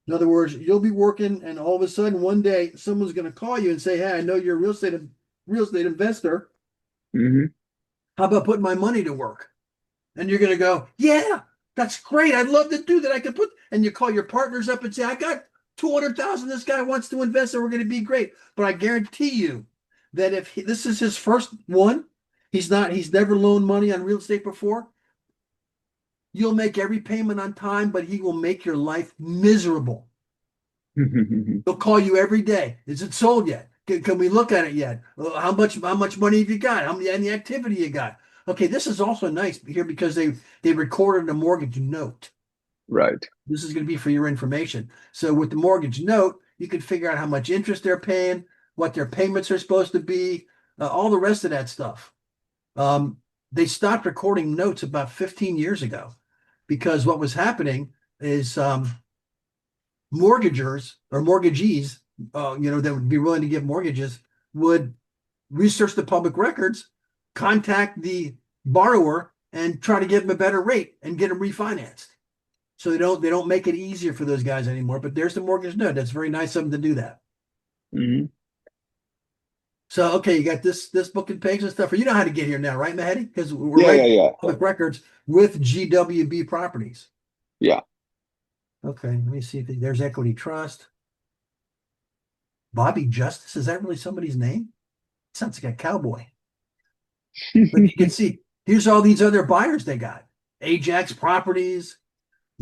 In other words, you'll be working, and all of a sudden one day someone's going to call you and say, "Hey, I know you're a real estate investor. Mhm. How about putting my money to work?" And you're going to go, "Yeah, that's great. I'd love to do that. I could put," and you call your partners up and say, "I got 200,000. This guy wants to invest, and we're going to be great." But I guarantee you that if this is his first one, He's never loaned money on real estate before. You'll make every payment on time, but he will make your life miserable. He'll call you every day. Is it sold yet? Can we look at it yet? How much money have you got? How many any activity you got? Okay, this is also nice here because they recorded a mortgage note. Right. This is going to be for your information. So with the mortgage note, you can figure out how much interest they're paying, what their payments are supposed to be, all the rest of that stuff. They stopped recording notes about 15 years ago because what was happening is mortgagers or mortgagees, that would be willing to give mortgages would research the public records, contact the borrower, and try to give them a better rate and get them refinanced. So they don't make it easier for those guys anymore. But there's the mortgage note. That's very nice of them to do that. Mm-hmm. So okay, you got this book and page and stuff. You know how to get here now, right, Mehdi? Because we're right Yeah. public records with GWB properties. Yeah. Okay, let me see if there's Equity Trust. Bobby Justice, is that really somebody's name? Sounds like a cowboy. But you can see here's all these other buyers they got. Ajax Properties,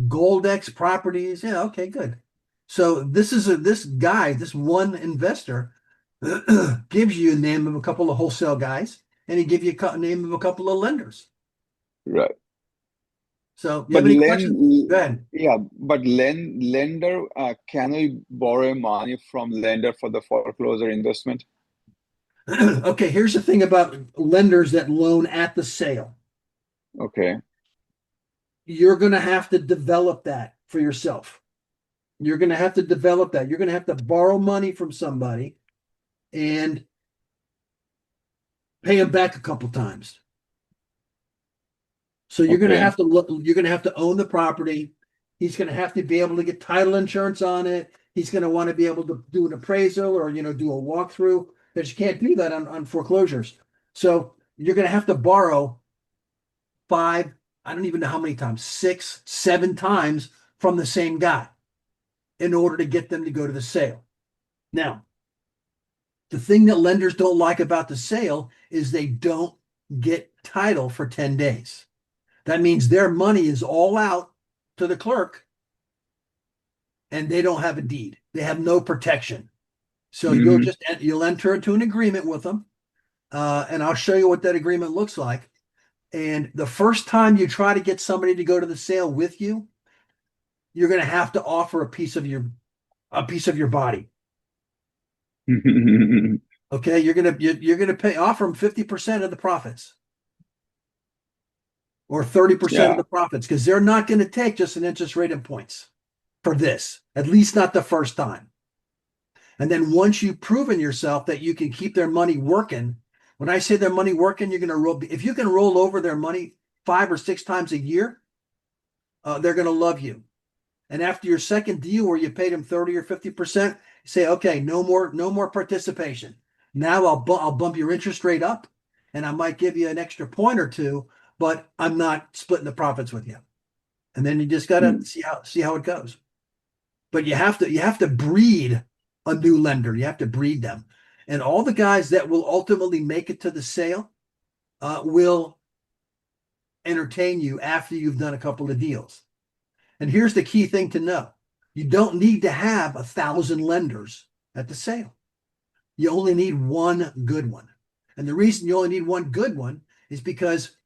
Goldex Properties. Yeah, okay, good. So this guy, this one investor, gives you the name of a couple of wholesale guys, and he gives you a name of a couple of lenders. Right. So, you But have any questions? Go ahead. yeah, but lender, can we borrow money from lender for the foreclosure investment? Okay, here's the thing about lenders that loan at the sale. Okay. You're going to have to develop that for yourself. You're going to have to develop that. You're going to have to borrow money from somebody and pay them back a couple times. So you're going to Okay. have to look, you're going to have to own the property. He's going to have to be able to get title insurance on it. He's going to want to be able to do an appraisal or do a walkthrough, because you can't do that on foreclosures. So you're going to have to borrow 5, I don't even know how many times, 6, 7 times from the same guy in order to get them to go to the sale. Now, the thing that lenders don't like about the sale is they don't get title for 10 days. That means their money is all out to the clerk and they don't have a deed. They have no protection. So you'll enter into an agreement with them. And I'll show you what that agreement looks like. And the first time you try to get somebody to go to the sale with you, you're going to have to offer a piece of your body. Okay, you're gonna offer them 50% of the profits or 30% of the profits, because they're not going to take just an interest rate and points for this, at least not the first time. And then once you've proven yourself that you can keep their money working, when I say their money working, you're going to roll. If you can roll over their money 5 or 6 times a year, they're going to love you. And after your second deal where you paid them 30 or 50%, you say, okay, no more participation. Now I'll bump your interest rate up, and I might give you an extra point or two, but I'm not splitting the profits with you. And then you just gotta see how it goes. But you have to breed a new lender. You have to breed them, and all the guys that will ultimately make it to the sale will entertain you after you've done a couple of deals. And here's the key thing to know: you don't need to have 1,000 lenders at the sale. You only need one good one. And the reason you only need one good one is because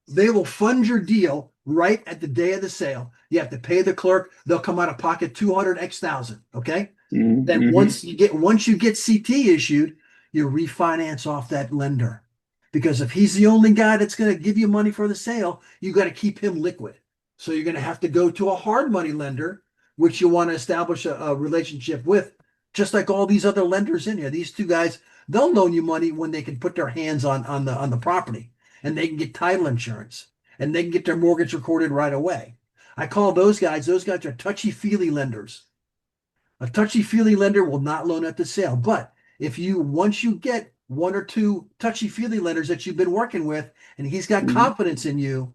they will fund your deal right at the day of the sale. You have to pay the clerk. They'll come out of pocket 200x thousand. Okay. Then once you get CT issued, you refinance off that lender. Because if he's the only guy that's going to give you money for the sale, you got to keep him liquid. So you're going to have to go to a hard money lender, which you want to establish a relationship with, just like all these other lenders in here. These two guys, they'll loan you money when they can put their hands on the property, and they can get title insurance, and they can get their mortgage recorded right away. I call those guys are touchy-feely lenders. A touchy-feely lender will not loan at the sale. But once you get 1 or 2 touchy-feely lenders that you've been working with, and he's got confidence in you,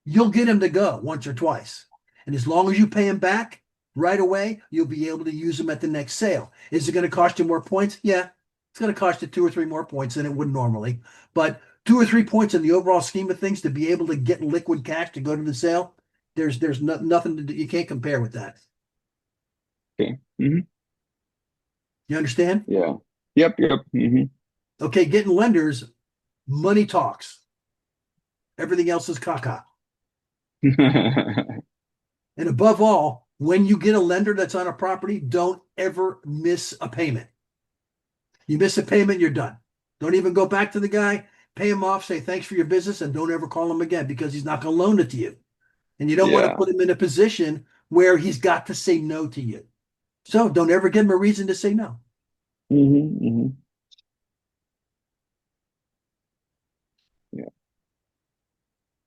you'll get him to go once or twice. And as long as you pay him back right away, you'll be able to use him at the next sale. Is it going to cost you more points? Yeah, it's going to cost you 2 or 3 more points than it would normally. But 2 or 3 points in the overall scheme of things to be able to get liquid cash to go to the sale. There's nothing to do. You can't compare with that. Okay. Hmm. You understand? Yeah. Yep. Yep. Hmm. Okay, getting lenders, money talks. Everything else is caca. And above all, when you get a lender that's on a property, don't ever miss a payment. You miss a payment, you're done. Don't even go back to the guy, pay him off, say thanks for your business, and don't ever call him again because he's not going to loan it to you. And you don't want to Yeah. put him in a position where he's got to say no to you. So don't ever give him a reason to say no. Hmm. Hmm. Yeah.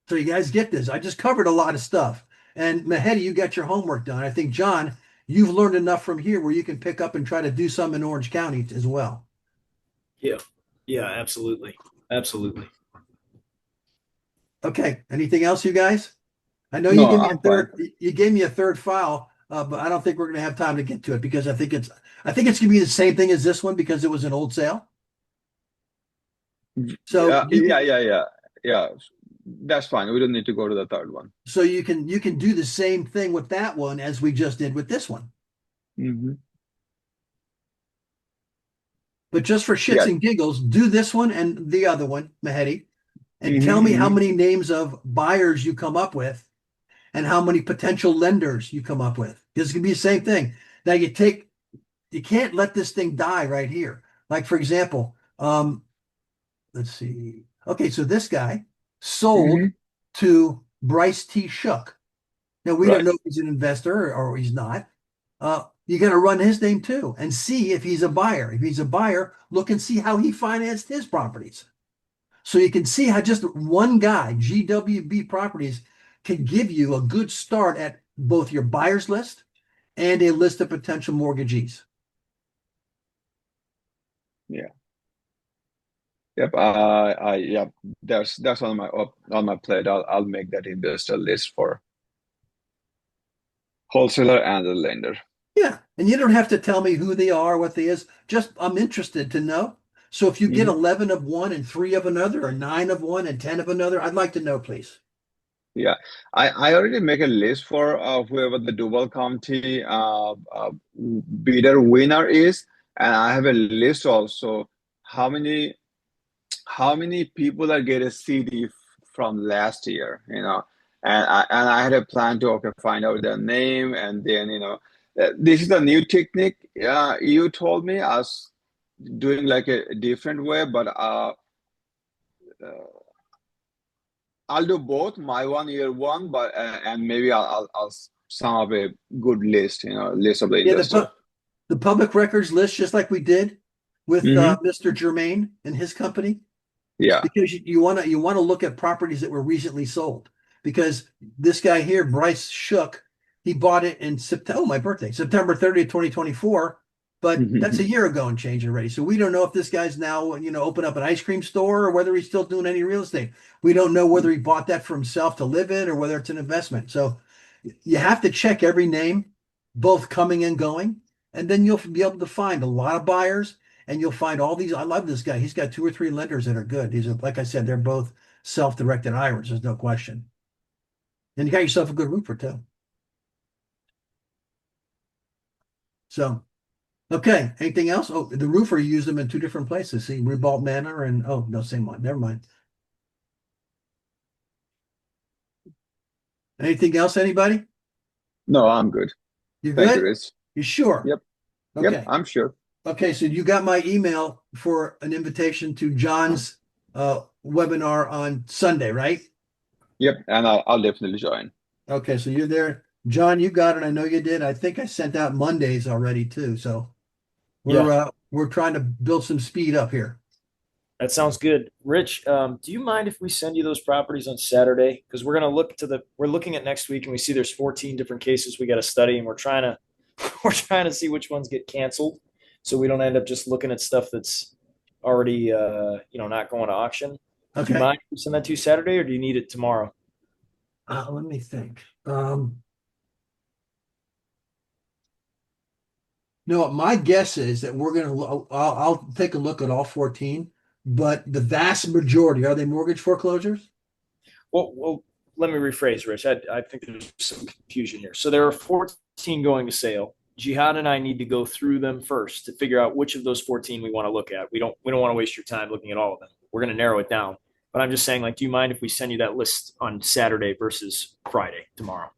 So you guys get this. I just covered a lot of stuff. And Mehedi, you got your homework done. I think, John, you've learned enough from here where you can pick up and try to do some in Orange County as well. Yeah. Yeah, absolutely. Absolutely. Okay. Anything else, you guys? I know you No, gave me a I'm fine. third. You gave me a third file, but I don't think we're going to have time to get to it because I think it's going to be the same thing as this one because it was an old sale. So Yeah. Yeah. Yeah. Yeah. Yeah. That's fine. We don't need to go to the third one. you can do the same thing with that one as we just did with this one. Hmm. But just for shits Yeah. and giggles, do this one and the other one, Mehedi, and tell me how Hmm. many names of buyers you come up with and how many potential lenders you come up with. This is going to be the same thing. Now you can't let this thing die right here. Like for example, let's see. Okay, so this guy sold Hmm. to Bryce T. Shook. Now we don't Right. know if he's an investor or he's not. You got to run his name too and see if he's a buyer. If he's a buyer, look and see how he financed his properties. So you can see how just one guy, GWB Properties, can give you a good start at both your buyer's list and a list of potential mortgagees. Yeah. Yep. Yep. That's on my plate. I'll make that investor list for wholesaler and the lender. Yeah, and you don't have to tell me who they are, what they is. Just I'm interested to know. So if you get Hmm. 11 of one and 3 of another, or 9 of one and 10 of another, I'd like to know, please. Yeah, I already make a list for whoever the Duval County bidder winner is, and I have a list also how many how many people that get a CD from last year, and I had a plan to okay find out their name, and then this is a new technique. You told me I was doing like a different way, but uh, I'll do both my 1 year one, but and maybe I'll sum up a good list, list of the Yeah, investor. the public records list, just like we did with Hmm. Mr. Germain and his company, Yeah. because you want to look at properties that were recently sold. Because this guy here, Bryce Shook, he bought it in September, oh, my birthday, September 30th, 2024. But that's a year ago and change already. So we don't know if this guy's now, open up an ice cream store or whether he's still doing any real estate. We don't know whether he bought that for himself to live in or whether it's an investment. So you have to check every name, both coming and going, and then you'll be able to find a lot of buyers and you'll find all these. I love this guy. He's got 2 or 3 lenders that are good. These are, like I said, they're both self-directed Irish. There's no question. And you got yourself a good roofer too. So, okay. Anything else? Oh, the roofer used them in 2 different places. See, Ribault Manor and oh no, same one. Never mind. Anything else? Anybody? No, I'm good. You Thank you, good? Rich. You sure? Yep. Yep. Okay. I'm sure. Okay, so you got my email for an invitation to John's webinar on Sunday, right? Yep. And I'll definitely join. Okay, so you're there. John, you got it. I know you did. I think I sent out Mondays already too. So Yeah, we're trying to build some speed up here. that sounds good. Rich, do you mind if we send you those properties on Saturday? Because we're looking at next week and we see there's 14 different cases we got to study and we're trying to we're trying to see which ones get canceled so we don't end up just looking at stuff that's already not going to auction. Do you Okay. mind if we send that to you Saturday or do you need it tomorrow? Let me think. No, my guess is that we're gonna. I'll take a look at all 14. but the vast majority, are they mortgage foreclosures? Well, let me rephrase, Rich. I think there's some confusion here. So there are 14 going to sale. Jihad and I need to go through them first to figure out which of those 14 we want to look at. We don't want to waste your time looking at all of them. We're going to narrow it down. But I'm just saying, like, do you mind if we send you that list on Saturday versus Friday tomorrow?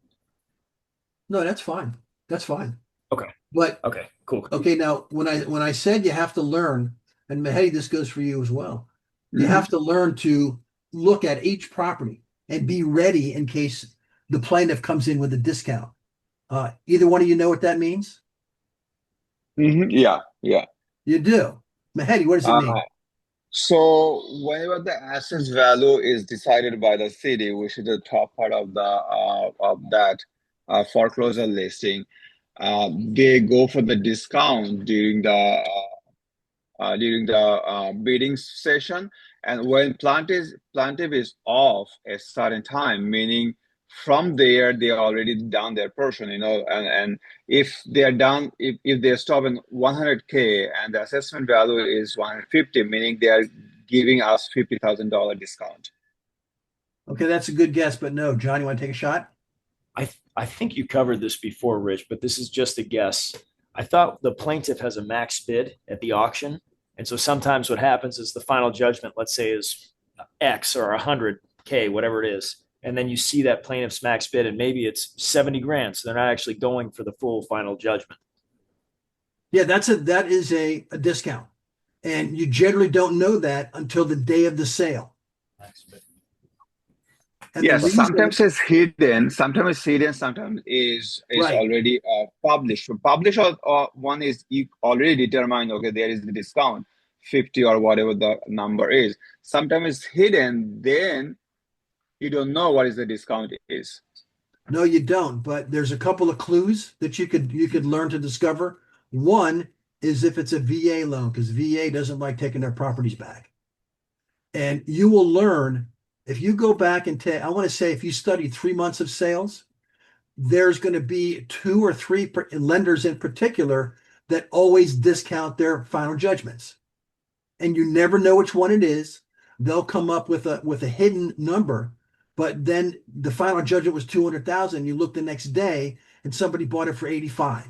No, that's fine. That's fine. Okay. But Okay. Cool. okay, now when I said you have to learn, and hey, this goes for you as well. You Mhm. have to learn to look at each property and be ready in case the plaintiff comes in with a discount. Either one of you know what that means? Yeah, yeah. You do. Mahedi, what does it Uh, mean? so whenever the assets value is decided by the city, which is the top part of the of that foreclosure listing, they go for the discount during the bidding session. And when plaintiff is off a certain time, meaning from there they already done their portion, and if they are done, if they stop in 100K and the assessment value is 150, meaning they are giving us $50,000 discount. Okay, that's a good guess, but no. John, you want to take a shot? I think you covered this before, Rich, but this is just a guess. I thought the plaintiff has a max bid at the auction. And so sometimes what happens is the final judgment, let's say, is X or 100K, whatever it is. And then you see that plaintiff's max bid, and maybe it's 70 grand. So they're not actually going for the full final judgment. Yeah, that is a discount. And you generally don't know that until the day of the sale. And the Yes, reason, sometimes it's hidden, sometimes is right. already published. Published or one is you already determined, okay, there is the discount, 50 or whatever the number is. Sometimes it's hidden, then you don't know what is the discount is. No, you don't, but there's a couple of clues that you could learn to discover. One is if it's a VA loan, because VA doesn't like taking their properties back. And you will learn if you go back and take, I want to say if you study 3 months of sales, there's going to be two or three lenders in particular that always discount their final judgments. And you never know which one it is. They'll come up with a hidden number, but then the final judgment was 200,000. You look the next day and somebody bought it for 85.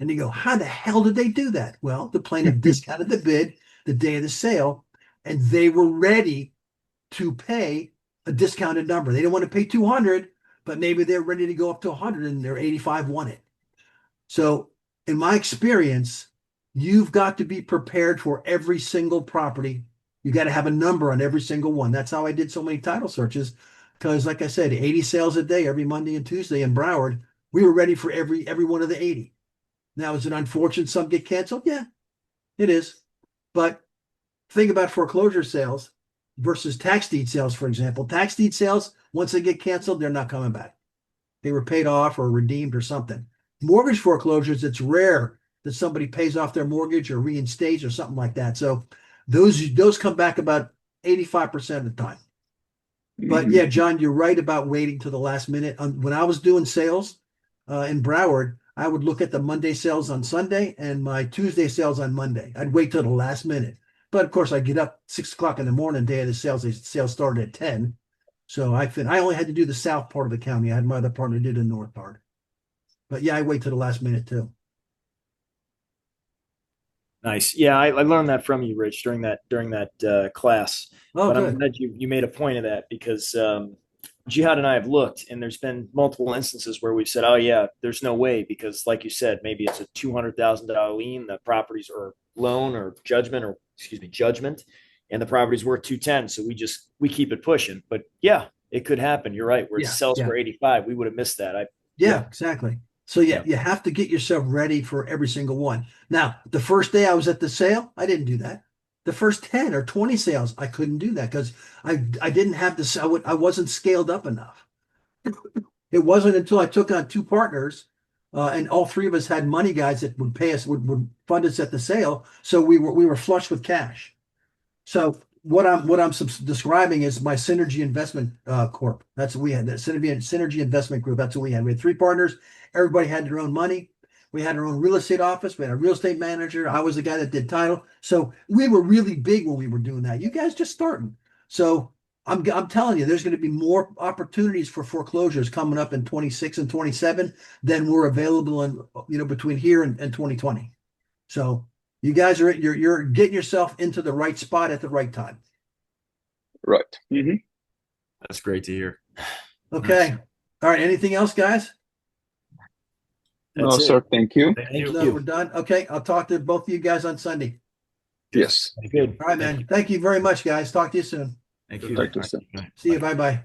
And you go, how the hell did they do that? Well, the plaintiff discounted the bid the day of the sale, and they were ready to pay a discounted number. They didn't want to pay 200, but maybe they're ready to go up to 100 and their 85 won it. So, in my experience, you've got to be prepared for every single property. You got to have a number on every single one. That's how I did so many title searches because, like I said, 80 sales a day every Monday and Tuesday in Broward. We were ready for every one of the 80. Now, is it unfortunate some get canceled? Yeah, it is. But think about foreclosure sales versus tax deed sales, for example. Tax deed sales, once they get canceled, they're not coming back. They were paid off or redeemed or something. Mortgage foreclosures, it's rare that somebody pays off their mortgage or reinstates or something like that. So those come back about 85% of the time. But Mhm. yeah, John, you're right about waiting to the last minute. When I was doing sales in Broward, I would look at the Monday sales on Sunday and my Tuesday sales on Monday. I'd wait till the last minute. But of course, I get up 6 o'clock in the morning, day of the sales. The sales started at 10. So I only had to do the south part of the county. I had my other partner did the north part. But yeah, I wait to the last minute too. Nice. Yeah, I learned that from you, Rich, during that class. Oh, But I'm good. glad you made a point of that because Jihad and I have looked, and there's been multiple instances where we've said, "Oh yeah, there's no way," because, like you said, maybe it's a $200,000 lien, the properties or loan or judgment, or excuse me, judgment, and the property's worth 210. So we keep it pushing. But yeah, it could happen. You're right. Where it Yeah, sells yeah, for 85, we would have missed that. yeah, Yeah, exactly. So yeah, yeah. you have to get yourself ready for every single one. Now, the first day I was at the sale, I didn't do that. The first 10 or 20 sales, I couldn't do that because I didn't have this, I wasn't scaled up enough. It wasn't until I took on two partners, and all three of us had money guys that would pay us, would fund us at the sale. So we were flush with cash. So what I'm describing is my Synergy Investment Corp. That's what we had. That Synergy Investment Group. That's what we had. We had three partners. Everybody had their own money. We had our own real estate office. We had a real estate manager. I was the guy that did title. So we were really big when we were doing that. You guys just starting. So I'm telling you, there's going to be more opportunities for foreclosures coming up in 26 and 27 than were available in, between here and 2020. So you guys you're getting yourself into the right spot at the right time. Right. Mm-hmm. That's great to hear. Okay. Nice. All right. Anything else, guys? No, That's it. sir. Thank you. Thank No, you. we're done. Okay. I'll talk to both of you guys on Sunday. Yes. Good. All right, man. Thank you very much, guys. Talk to you soon. Thank you. Talk to you soon. See you. Bye-bye.